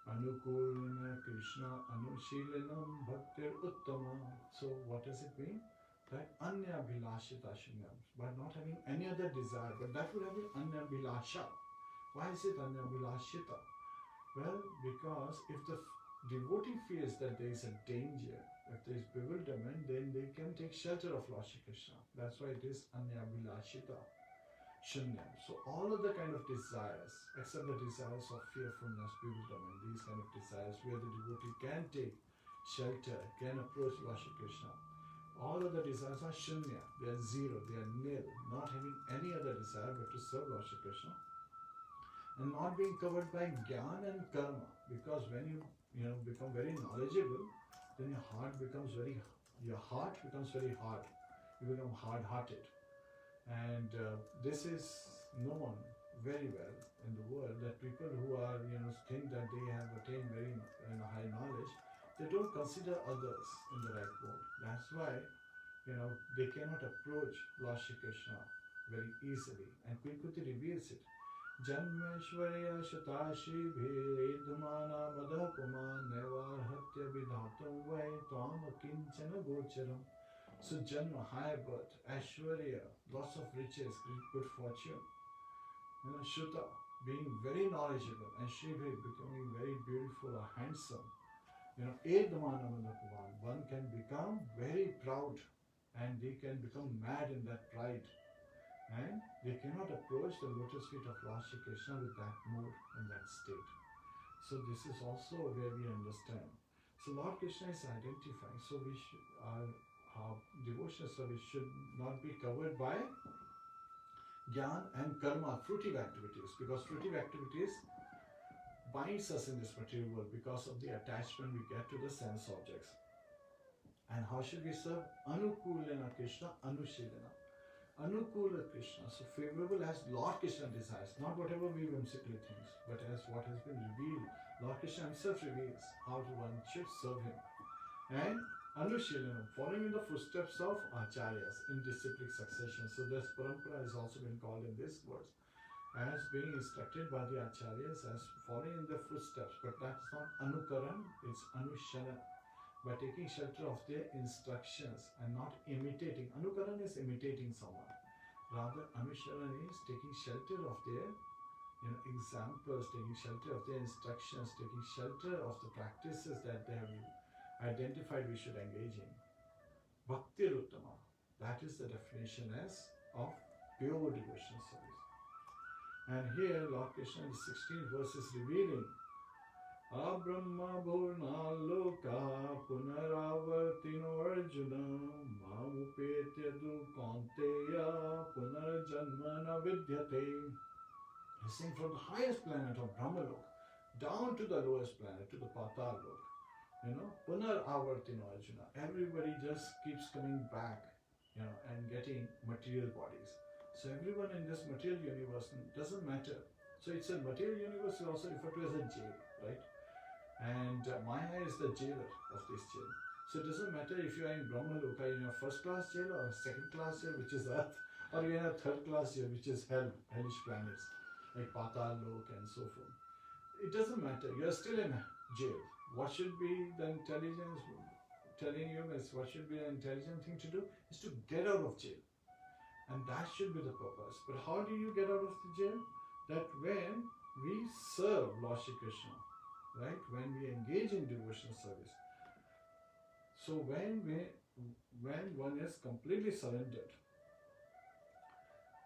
Anukulana Kṛṣṇa Anushilanam Bhaktir Uttama. So what does it mean? That Anya Bhilashita Shunyam, by not having any other desire, but that would have been Anya Bhilasha. Why is it Anya Bhilashita? Well, because if the devotee feels that there is a danger, if there is bewilderment, then they can take shelter of Lord Shri Kṛṣṇa. That's why it is Anya Bhilashita Shunyam. So all of the kind of desires, except the desires of fearfulness, bewilderment, these kind of desires where the devotee can take shelter, can approach Lord Shri Kṛṣṇa. All of the desires are shunya, they are zero, they are nil, not having any other desire but to serve Lord Shri Kṛṣṇa. And not being covered by jnana and karma, because when you become very knowledgeable, then your heart becomes very hard. You become hard-hearted. And this is known very well in the world, that people who are think that they have attained very high knowledge, they don't consider others in the right mode. That's why they cannot approach Lord Shri Kṛṣṇa very easily. And Queen Kunti reveals it. Janmeshwarya Shatashi Bhedmana Madhapuma Nevarhatya Vidhatam Vai Tvam Kinchana Gocharam. So Janma, high birth, Aishwarya, lots of riches, good fortune. Shuta, being very knowledgeable, and Shri becoming very beautiful or handsome. Edmana Madhapuma, one can become very proud and they can become mad in that pride. And they cannot approach the lotus feet of Lord Shri Kṛṣṇa with that mood and that state. So this is also where we understand So Lord Krishna is identifying. So we should, our devotional service should not be covered by Gyan and Karma, fruitive activities, because fruitive activities binds us in this material world because of the attachment we get to the sense objects. And how should we serve? Anukulena Krishna, Anushilena. Anukula Krishna, so favorable as Lord Krishna desires, not whatever we whimsically think, but as what has been revealed. Lord Krishna himself reveals how one should serve him. And Anushilena, following in the footsteps of Acharyas in disciplic succession. So this parampara has also been called in this verse as being instructed by the Acharyas as following in their footsteps. But that's not Anukaran, it's Anushana. By taking shelter of their instructions and not imitating. Anukaran is imitating someone. Rather, Anushana is taking shelter of their examples, taking shelter of their instructions, taking shelter of the practices that they have identified we should engage in. Bhakti Uttama. That is the definition as of pure devotional service. And here Lord Krishna in the 16th verse is revealing Abrahma Bhurna Loka Punaravartino Arjuna Mamupetya Du Kanteya Punarjanmana Vidyate. He's saying from the highest planet of Brahmalok down to the lowest planet, to the Patal Lok. Punaravartino Arjuna. Everybody just keeps coming back, and getting material bodies. So everyone in this material universe doesn't matter. So it's a material universe is also referred to as a jail, right? And Maya is the jailer of this jail. So it doesn't matter if you are in Brahmaloka, in your first class jail or second class jail, which is earth, or you're in a third class jail, which is hell, hellish planets, like Patal Lok and so forth. It doesn't matter. You're still in jail. What should be the intelligence telling you is what should be an intelligent thing to do is to get out of jail. And that should be the purpose. But how do you get out of the jail? That when we serve Lord Shri Krishna, right? When we engage in devotional service. So when one is completely surrendered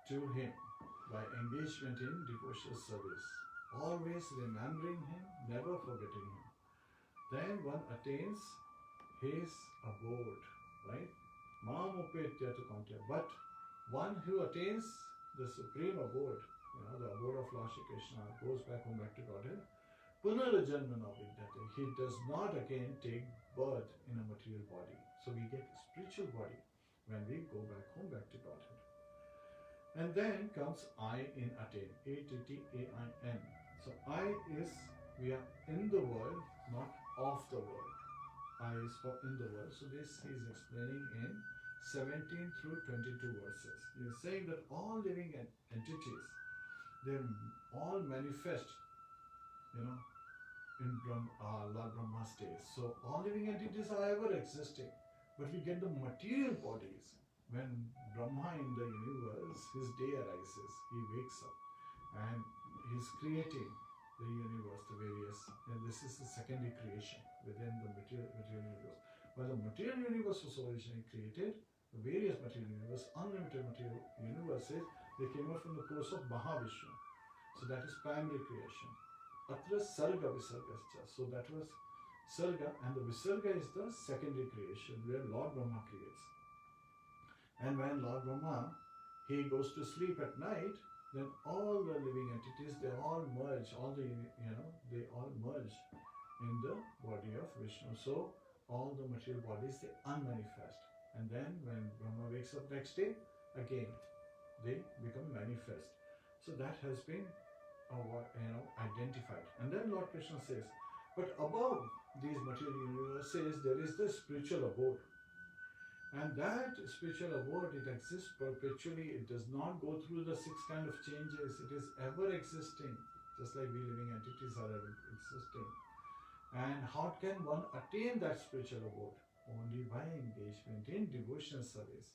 to him by engagement in devotional service, always remembering him, never forgetting him, then one attains his abode, right? Mamupetya Kantya. But one who attains the supreme abode, the abode of Lord Shri Krishna, goes back home, back to Godhead. Punarajanmana Vidyate. He does not again take birth in a material body. So we get a spiritual body when we go back home, back to Godhead. And then comes I in attain. A-T-T-A-I-N. So I is, we are in the world, not of the world. I is for in the world. So this he is explaining in 17 through 22 verses. He is saying that all living entities, they all manifest, in Lord Brahma state. So all living entities are ever existing, but we get the material bodies when Brahma in the universe, his day arises, he wakes up and he's creating the universe, the various, and this is the secondary creation within the material universe. While the material universe was originally created, the various material universe, unlimited material universes, they came out from the course of Mahavishnu. So that is primary creation. Atra Sarga Visargascha. So that was Sarga, and the Visarga is the secondary creation where Lord Brahma creates. And when Lord Brahma, he goes to sleep at night, then all the living entities, they all merge, they all merge in the body of Vishnu. So all the material bodies, they unmanifest. And then when Brahma wakes up next day, again, they become manifest. So that has been identified. And then Lord Krishna says, but above these material universes, there is the spiritual abode. And that spiritual abode, it exists perpetually. It does not go through the 6 kind of changes. It is ever existing, just like we living entities are ever existing. And how can one attain that spiritual abode? Only by engagement in devotional service.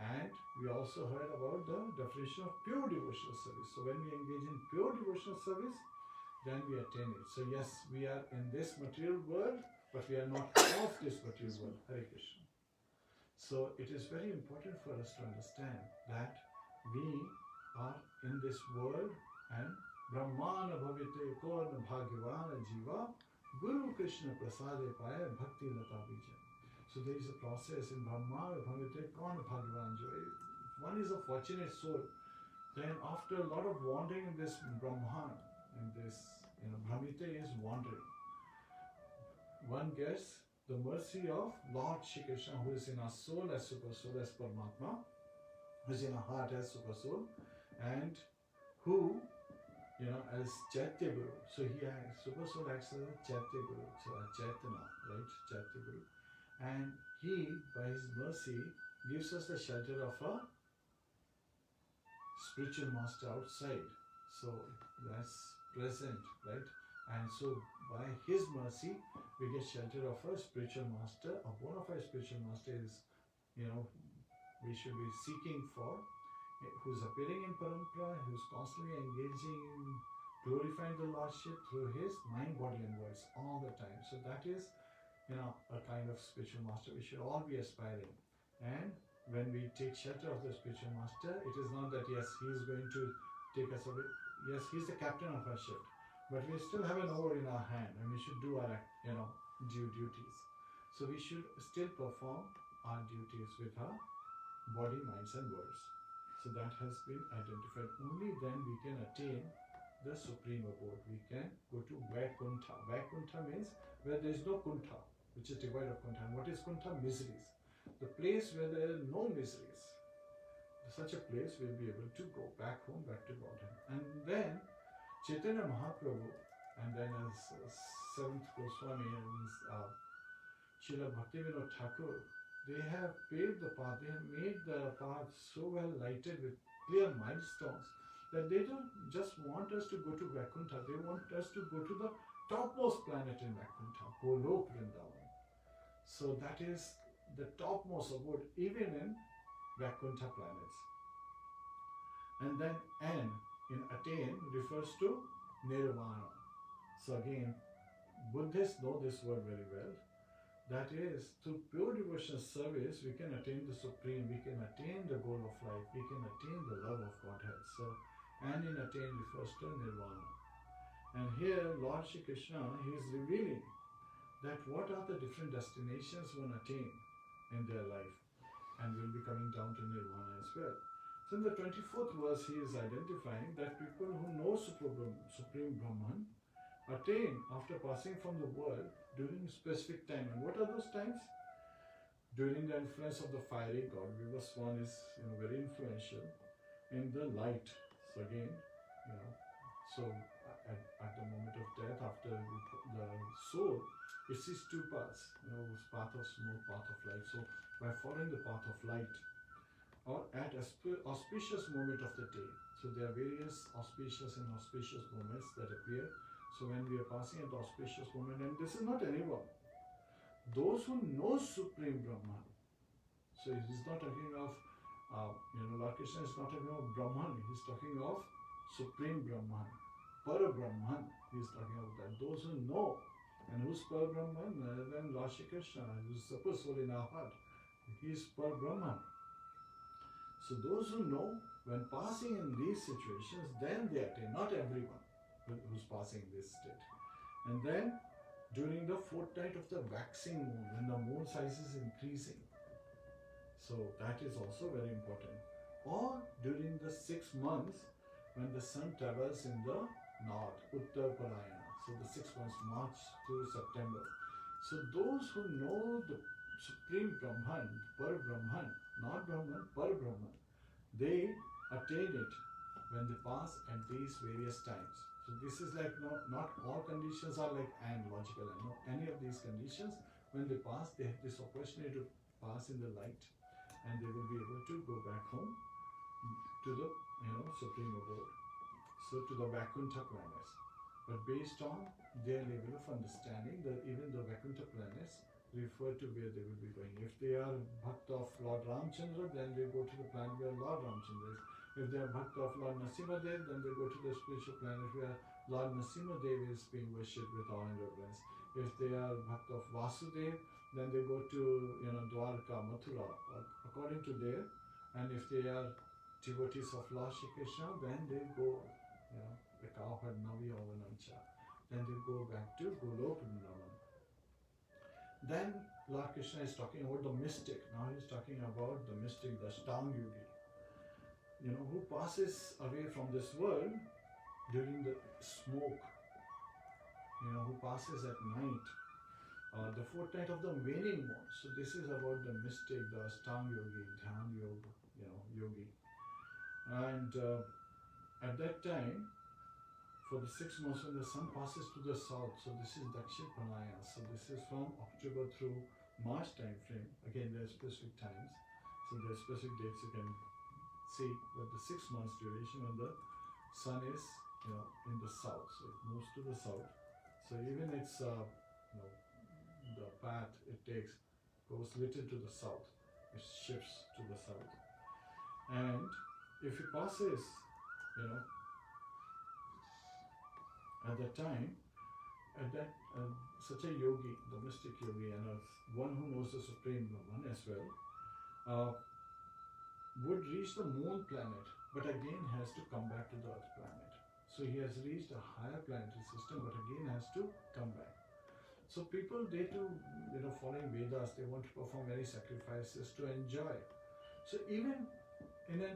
And we also heard about the definition of pure devotional service. So when we engage in pure devotional service, then we attain it. So yes, we are in this material world, but we are not of this material world. Hare Krishna. So it is very important for us to understand that we are in this world and Brahmana Bhavite Korna Bhagavana Jiva Guru Krishna Prasade Paya Bhakti Lata Bija. So there is a process in Brahma, Bhagavate, Kaun Bhagavan Joy. One is a fortunate soul. Then after a lot of wandering in this Brahman, in this, Brahmite is wandering. One gets the mercy of Lord Shri Krishna, who is in our soul as Super Soul, as Paramatma, who is in our heart as Super Soul, and who, as Chaitya Guru. So he has, Super Soul acts as a Chaitya Guru, so a Chaitana, right? Chaitya Guru. And he, by his mercy, gives us the shelter of a spiritual master outside. So that's present, right? And so by his mercy, we get shelter of a spiritual master. A bona fide spiritual master is, we should be seeking for, who's appearing in Parampara, who's constantly engaging in glorifying the Lordship through his mind, body and words all the time. So that is, a kind of spiritual master we should all be aspiring. And when we take shelter of the spiritual master, it is not that, yes, he is going to take us away. Yes, he's the captain of our ship. But we still have an oar in our hand and we should do our, due duties. So we should still perform our duties with our body, minds and words. So that has been identified. Only then we can attain the supreme abode. We can go to Vaikuntha. Vaikuntha means where there is no Kuntha, which is devoid of Kuntha. And what is Kuntha? Miseries. The place where there are no miseries. Such a place will be able to go back home, back to Godhead. And then Chaitanya Mahaprabhu, and then as seventh Goswami and Srila Bhaktivinoda Thakur, they have paved the path, they have made the path so well lighted with clear milestones that they don't just want us to go to Vaikuntha, they want us to go to the topmost planet in Vaikuntha, Golok Vrindavan. So that is the topmost abode, even in Vaikuntha planets. And then N in attain refers to Nirvana. So again, Buddhists know this word very well. That is, through pure devotional service, we can attain the Supreme, we can attain the goal of life, we can attain the love of Godhead. So, and in attain refers to Nirvana. And here, Lord Shri Krishna, he is revealing that what are the different destinations one attain in their life. And we'll be coming down to Nirvana as well. So in the 24th verse, he is identifying that people who know Supreme Brahman attain after passing from the world during specific time. And what are those times? During the influence of the fiery god. Vivaswan is very influential in the light. So again, so at the moment of death, after the soul, it sees two paths, path of smoke, path of light. So by following the path of light, or at auspicious moment of the day. So there are various auspicious and auspicious moments that appear. So when we are passing at the auspicious moment, and this is not anyone, those who know Supreme Brahman. So he's not talking of, Lord Krishna is not talking of Brahman, he's talking of Supreme Brahman, Para Brahman, he's talking about that. Those who know, and who's Para Brahman? Then Lord Shri Krishna, who's the super soul in our heart, he is Para Brahman. So those who know, when passing in these situations, then they attain, not everyone who's passing this state. And then during the fortnight of the waxing moon, when the moon size is increasing, so that is also very important. Or during the 6 months when the sun travels in the north, Uttar Parayana, so the 6 months, March to September. So those who know the Supreme Brahman, Par Brahman, not Brahman, Par Brahman, they attain it when they pass at these various times. So this is like not all conditions are like and logical. And any of these conditions, when they pass, they have this opportunity to pass in the light, and they will be able to go back home to the supreme abode. So to the Vaikuntha planets. But based on their level of understanding, even the Vaikuntha planets refer to where they will be going. If they are Bhakta of Lord Ramchandra, then they go to the planet where Lord Ramchandra is. If they are Bhakta of Lord Nrsimhadev, then they go to the spiritual planet where Lord Nrsimhadev is being worshipped with awe and reverence. If they are Bhakta of Vasudev, then they go to Dwarka, Mathura, according to their. And if they are devotees of Lord Shri Krishna, then they go, the cowherd Navi Avanamcha. then they go back to Golok Vrindavan. Then Lord Krishna is talking about the mystic. Now he is talking about the mystic, the Ashtanga Yogi, who passes away from this world during the smoke, who passes at night, the fortnight of the waning moon. So this is about the mystic, the Ashtanga Yogi, Dhyan Yoga, Yogi. And at that time, for the 6 months when the sun passes to the south, so this is Dakshina Pranaya. So this is from October through March time frame. Again, there are specific times. So there are specific dates you can see, but the 6 months duration when the sun is, in the south. So it moves to the south. So even it's, the path it takes goes little to the south. It shifts to the south. And if it passes, at that time, such a yogi, the mystic yogi, and one who knows the Supreme Brahman as well, would reach the moon planet, but again has to come back to the earth planet. So he has reached a higher planetary system, but again has to come back. So people, they too, following Vedas, they want to perform many sacrifices to enjoy. So even in a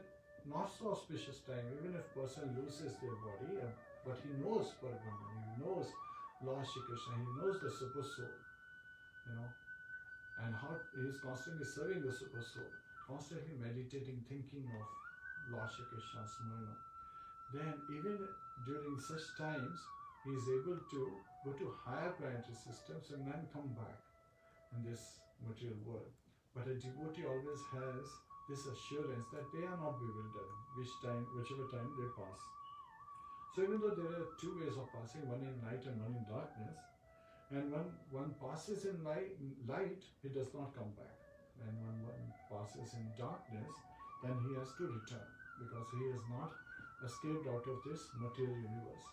not so auspicious time, even if person loses their body, but he knows Parabrahman, he knows Lord Shri Krishna, he knows the Super Soul, and how he is constantly serving the Super Soul, constantly meditating, thinking of Lord Shri Krishna, Smarna. Then even during such times, he is able to go to higher planetary systems and then come back in this material world. But a devotee always has this assurance that they are not bewildered, whichever time they pass. So even though there are two ways of passing, one in light and one in darkness, and when one passes in light, he does not come back. And when one passes in darkness, then he has to return, because he has not escaped out of this material universe.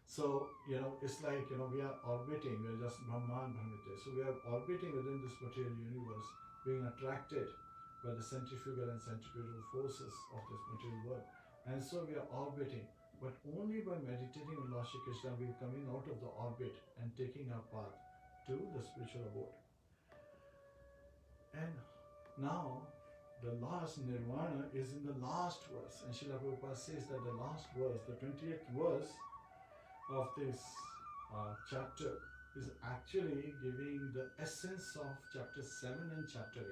So, it's like, we are orbiting, we are just Brahman Brahmite. So we are orbiting within this material universe, being attracted by the centrifugal and centripetal forces of this material world. And so we are orbiting, but only by meditating on Lord Shri Krishna, we are coming out of the orbit and taking our path to the spiritual abode. And now, the last nirvana is in the last verse. And Srila Prabhupada says that the last verse, the 28th verse of this chapter, is actually giving the essence of chapter 7 and chapter 8.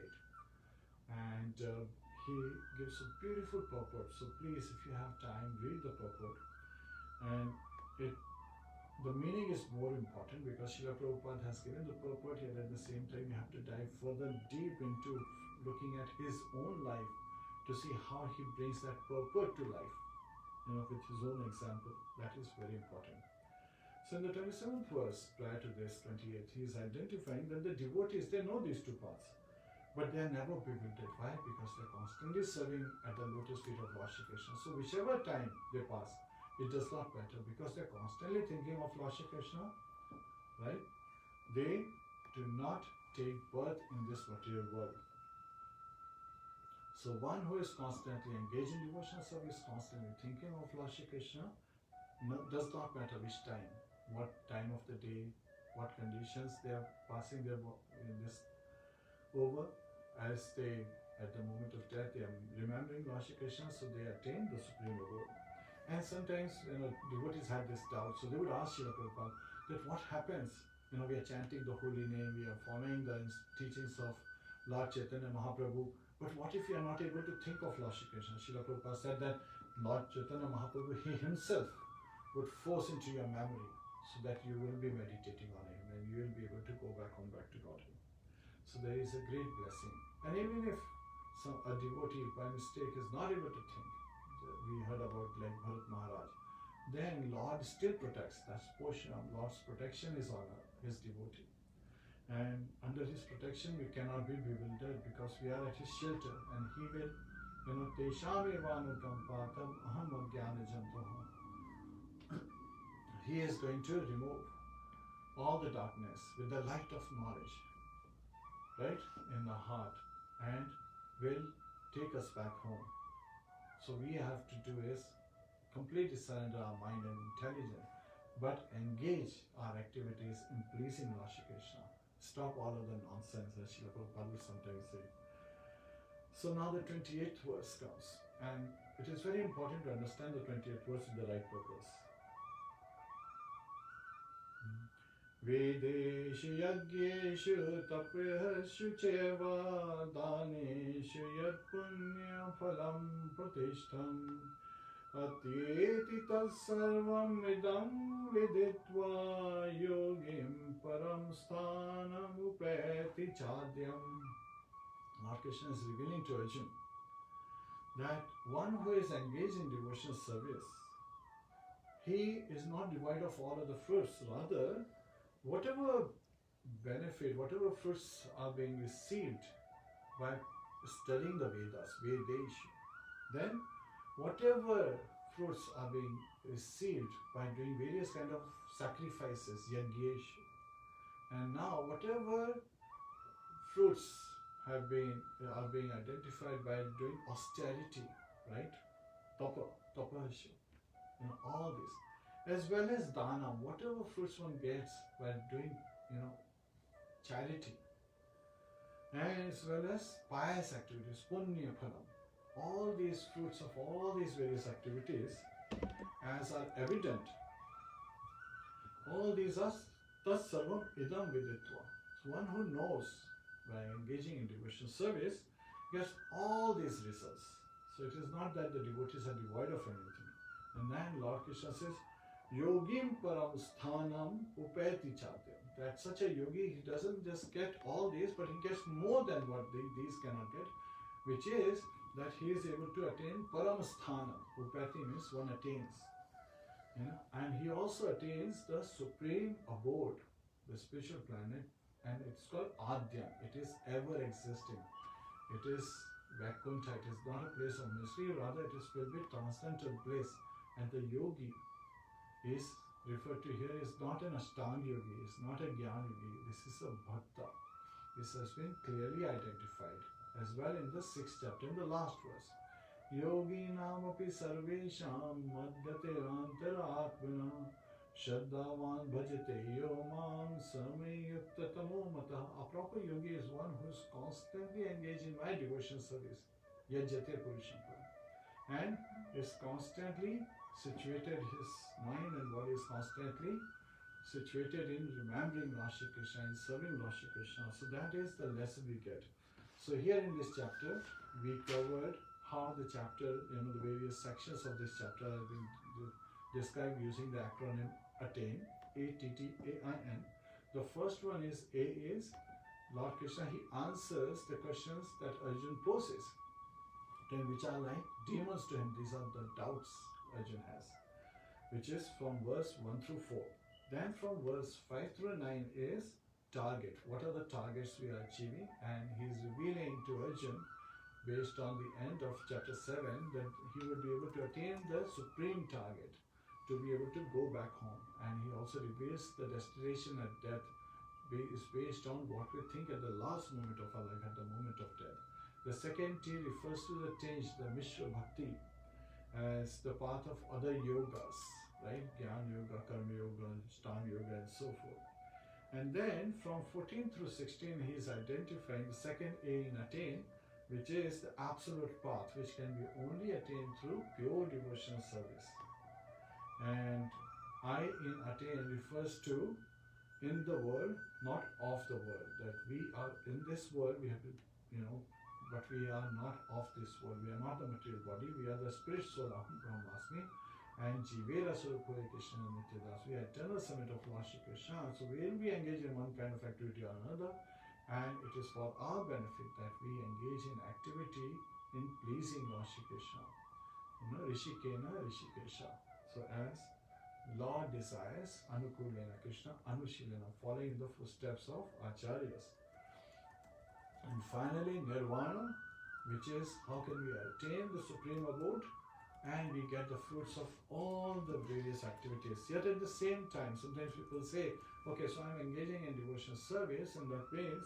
And he gives a beautiful purport. So please, if you have time, read the purport. And the meaning is more important, because Srila Prabhupada has given the purport here. At the same time, you have to dive further deep into looking at his own life to see how he brings that purport to life, with his own example. That is very important. So in the 27th verse, prior to this 28th, he is identifying that the devotees, they know these two paths, but they are never bewildered. Why? Because they are constantly serving at the lotus feet of Lord Shri Krishna. So whichever time they pass, it does not matter, because they are constantly thinking of Lord Shri Krishna, right? They do not take birth in this material world. So one who is constantly engaged in devotional service, constantly thinking of Lord Shri Krishna, does not matter which time, what time of the day, what conditions they are passing in this over, as they, at the moment of death, they are remembering Lord Shri Krishna, so they attain the Supreme Abode. And sometimes, devotees had this doubt, so they would ask Srila Prabhupada that what happens, we are chanting the holy name, we are following the teachings of Lord Chaitanya Mahaprabhu, but what if we are not able to think of Lord Shri Krishna? Srila Prabhupada said that Lord Chaitanya Mahaprabhu, he himself would force into your memory, so that you will be meditating on him and you will be able to go back to Godhead. So there is a great blessing. And even if a devotee by mistake is not able to think, we heard about like Bharat Maharaj, then Lord still protects. That's portion of Lord's protection is on his devotee. And under his protection we cannot be bewildered, because we are at his shelter, and he will, he is going to remove all the darkness with the light of knowledge, right, in the heart, and will take us back home. So we have to do is completely surrender our mind and intelligence, but engage our activities in pleasing Lord Shri Krishna. Stop all of the nonsense, as Srila Prabhupada will sometimes say. So now the 28th verse comes, and it is very important to understand the 28th verse with the right purpose. Vedeshu yagyeshu tapeshu cheva daneshu yat punya phalam pratishtham atyeti tassarvam idam viditva yogim param sthanam upeti chadyam. Lord Krishna is revealing to Arjuna that one who is engaged in devotional service, he is not devoid of all of the fruits. Rather, whatever benefit, whatever fruits are being received by studying the Vedas, Vedeshu, then whatever fruits are being received by doing various kind of sacrifices, yagyeshu, and now whatever fruits are being identified by doing austerity, right? Tapasya, all this, as well as dana, whatever fruits one gets by doing, charity, and as well as pious activities, punya phalam. All these fruits of all these various activities, as are evident, all these are tas sarvam idam viditva. So one who knows by engaging in devotional service gets all these results. So it is not that the devotees are devoid of anything. And then Lord Krishna says, Yogim param sthanam upeti chatyam. That such a yogi, he doesn't just get all these, but he gets more than what these cannot get, which is that he is able to attain param sthanam. Upeti means one attains. And he also attains the supreme abode, the spiritual planet, and it's called Adyam. It is ever existing. It is Vaikuntha. It is not a place of mystery, rather it is filled with transcendental bliss. And the yogi is referred to here is not an Ashtanga yogi, it's not a Jnana yogi, this is a Bhakta. This has been clearly identified as well in the 6th chapter, in the last verse. Yogi namapi sarvesham madhyate antara atmana Shraddhavan bhajate yomam samayukta tamo mata. A proper yogi is one who is constantly engaged in my devotion service, yajate purusham, and is constantly situated, his mind and body is constantly situated in remembering Lord Shri Krishna and serving Lord Shri Krishna. So that is the lesson we get. So here in this chapter, we covered how the chapter, the various sections of this chapter have been described using the acronym ATTAIN, A-T-T-A-I-N. The first one is A is Lord Krishna, he answers the questions that Arjuna poses, which are like demons to him. These are the doubts Arjuna has, which is from verse 1 through 4. Then from verse 5 through 9 is target. What are the targets we are achieving? And he is revealing to Arjuna, based on the end of chapter 7, that he will be able to attain the supreme target, to be able to go back home. And he also reveals the destination at death is based on what we think at the last moment of our life, at the moment of death. The second T refers to the change, the Mishra Bhakti, as the path of other yogas, right? Jnana Yoga, Karma Yoga, Ashtanga Yoga, and so forth. And then from 14 through 16, he is identifying the second A in attain, which is the absolute path, which can be only attained through pure devotional service. And I in attain refers to in the world, not of the world. That we are in this world, we have to, but we are not of this world. We are not the material body. We are the spirit soul of Brahmasmi. And Jivera Surupure Krishna Nityadas. We are eternal summit of Lord Shri Krishna. So we will be engaged in one kind of activity or another. And it is for our benefit that we engage in activity in pleasing Lord Shri Krishna. Rishikena Rishikesha. So as Lord desires, Anukulena Krishna, Anushilena, following the footsteps of Acharyas. And finally, Nirvana, which is how can we attain the supreme abode and we get the fruits of all the various activities. Yet at the same time, sometimes people say, okay, so I'm engaging in devotional service, and that means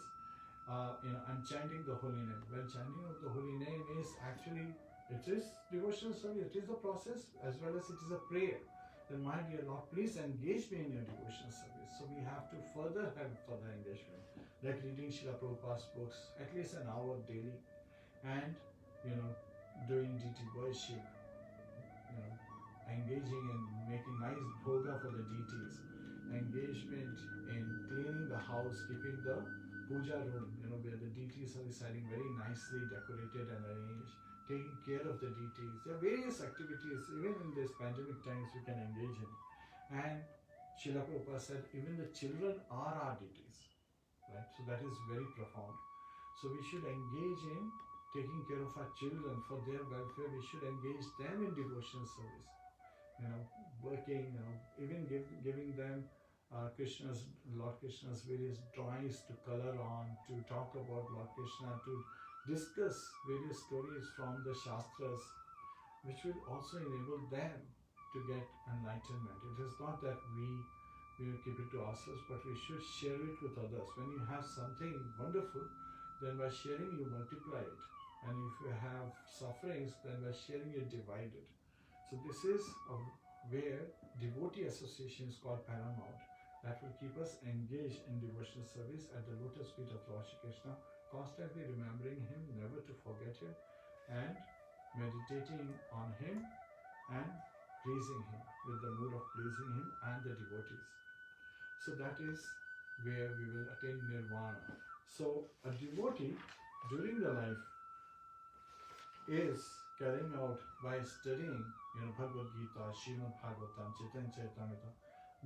I'm chanting the holy name. Well, chanting of the holy name is actually, it is devotional service, it is a process as well as it is a prayer. then my dear Lord, please engage me in your devotional service. So we have to further have further engagement, like reading Srila Prabhupada's books at least an hour daily, and doing deity worship, engaging in making nice bhoga for the deities, engagement in cleaning the house, keeping the puja room, where the deities are residing, very nicely decorated and arranged, taking care of the deities. There are various activities, even in this pandemic times, we can engage in. And Srila Prabhupada said, even the children are our deities, right? So that is very profound. So we should engage in taking care of our children for their welfare. We should engage them in devotional service, working, even giving them Lord Krishna's various drawings to color on, to talk about Lord Krishna, to discuss various stories from the Shastras, which will also enable them to get enlightenment. It is not that we will keep it to ourselves, but we should share it with others. When you have something wonderful, then by sharing you multiply it. And if you have sufferings, then by sharing you divide it. So this is where devotee association is called paramount. That will keep us engaged in devotional service at the lotus feet of Lord Shri Krishna, constantly remembering Him, never to forget Him, and meditating on Him and pleasing Him, with the mood of pleasing Him and the devotees. So that is where we will attain nirvana. So a devotee during the life is carrying out by studying Bhagavad-Gita, Srimad Bhagavatam, Chaitanya Charitamrita.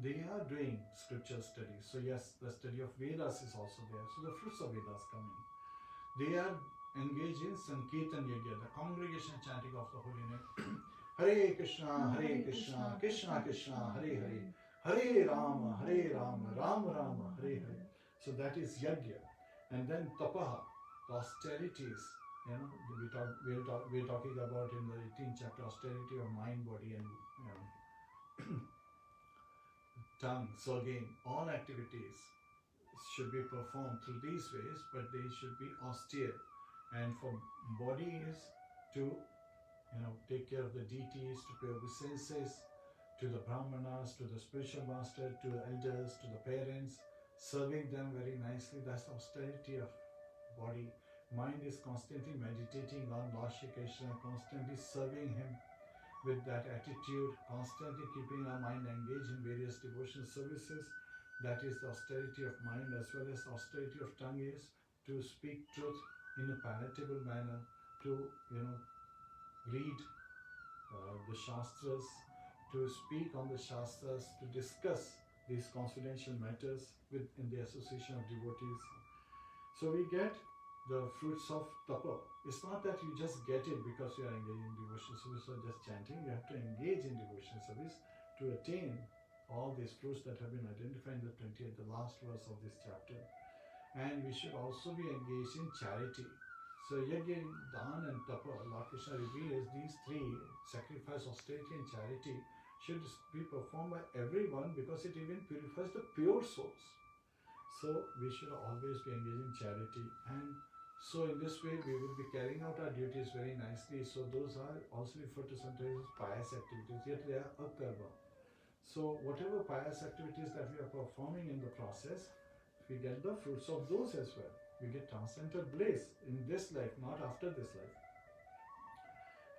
They are doing scripture studies. So yes, the study of Vedas is also there. So the fruits of Vedas come in. They are engaged in Sankirtan Yajna, the congregation chanting of the holy name. Hare Kṛṣṇa, Hare Kṛṣṇa, Kṛṣṇa Kṛṣṇa, Hare Hare, Hare Rāma, Hare Rāma, Rāma Rāma, Hare Hare. So that is Yajna. And then Tapaha, the austerities. We're talking about in the 18th chapter, austerity of mind, body, and tongue. So again, all activities should be performed through these ways, but they should be austere. And for body is to take care of the deities, to pay obeisances to the brahmanas, to the spiritual master, to the elders, to the parents, serving them very nicely. That's the austerity of body. Mind is constantly meditating on Lord Shri Krishna, constantly serving Him with that attitude, constantly keeping our mind engaged in various devotional services. That is the austerity of mind, as well as austerity of tongue is to speak truth in a palatable manner, to read the Shastras, to speak on the Shastras, to discuss these confidential matters in the association of devotees. So we get the fruits of tapa. It's not that you just get it because you are engaging in devotional service or just chanting. You have to engage in devotional service to attain all these fruits that have been identified in the 20th, the last verse of this chapter. And we should also be engaged in charity. So yajna, dan and tapa, Lord Krishna reveals these three, sacrifice, austerity and charity, should be performed by everyone because it even purifies the pure souls. So we should always be engaged in charity. And so in this way we will be carrying out our duties very nicely. So those are also referred to sometimes as pious activities, yet they are akarma. So whatever pious activities that we are performing in the process, we get the fruits of those as well. We get transcendental bliss in this life, not after this life.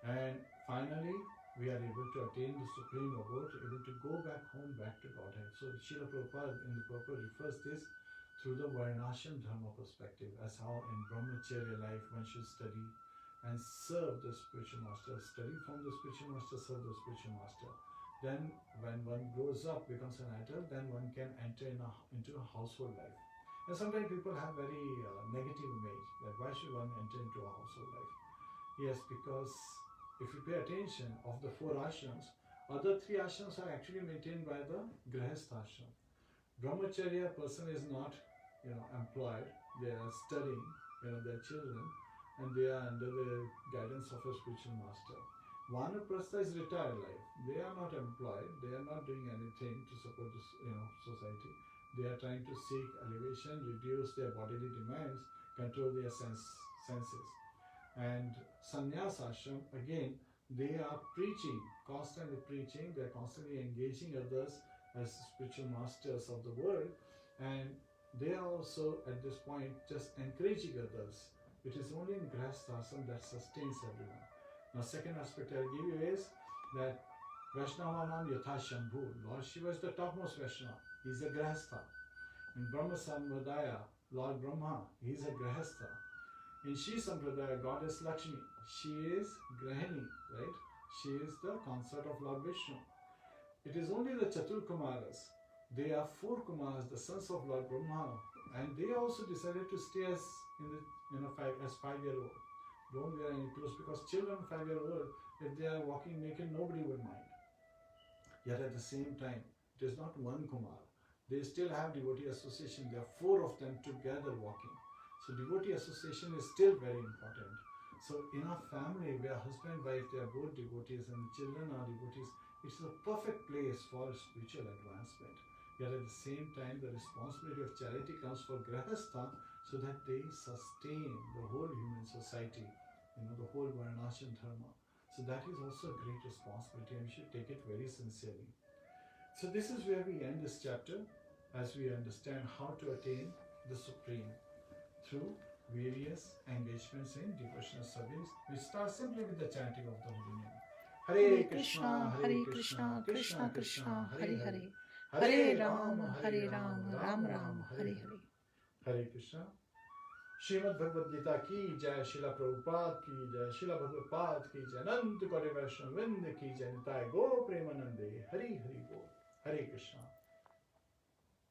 And finally, we are able to attain the supreme abode, able to go back home, back to Godhead. So Srila Prabhupada in the purport refers this through the Varnashram Dharma perspective, as how in Brahmacharya life one should study and serve the spiritual master, study from the spiritual master, serve the spiritual master. Then when one grows up, becomes an adult, then one can enter into a household life. And sometimes people have very negative image that why should one enter into a household life? Yes, because if you pay attention of the 4 ashrams, other 3 ashrams are actually maintained by the Grihastha ashram. Brahmacharya person is not employed, they are studying, their children, and they are under the guidance of a spiritual master. Vanaprastha is retired life. They are not employed, they are not doing anything to support this, society. They are trying to seek elevation, reduce their bodily demands, control their senses. And sannyas ashram, again, they are preaching, constantly preaching, they are constantly engaging others as spiritual masters of the world, and they are also at this point just encouraging others. It is only in Grihasthasam that sustains everyone. Now, second aspect I'll give you is that Vaishnavanam Yatha Shambhu, Lord Shiva is the topmost Vaishnava, he is a Grihastha. In Brahma Sampradaya, Lord Brahma, he is a Grihastha. In Shri Sampradaya, Goddess Lakshmi, she is Grahini, right? She is the consort of Lord Vishnu. It is only the Chatur Kumaras. They are 4 Kumaras, the sons of Lord Brahma, and they also decided to stay as 5-year-old. Don't wear any clothes, because children 5-year-old, if they are walking naked, nobody would mind. Yet at the same time, it is not one Kumar. They still have devotee association. There are 4 of them together walking. So devotee association is still very important. So in our family, where husband and wife, they are both devotees and children are devotees, it's a perfect place for spiritual advancement. Yet at the same time, the responsibility of charity comes for Grihastha, so that they sustain the whole human society, the whole Varnashram Dharma. So that is also a great responsibility, and we should take it very sincerely. So this is where we end this chapter, as we understand how to attain the Supreme through various engagements in devotional service. We start simply with the chanting of the holy name. Hare Krishna, Hare Krishna, Krishna Krishna, Hare Hare, Hare Rāma, Hare Rāma, Rāma Rāma, Hare Hare. Hare Krishna. Srimad Bhagavad-Gita ki jai, Srila Prabhupada ki jai, Srila Bhagavad ki jai, Ananta Gauri Vaishnava Vrinda ki jai, Nitai Gaur Premanande, Hari Hari Bol. Hare Krishna.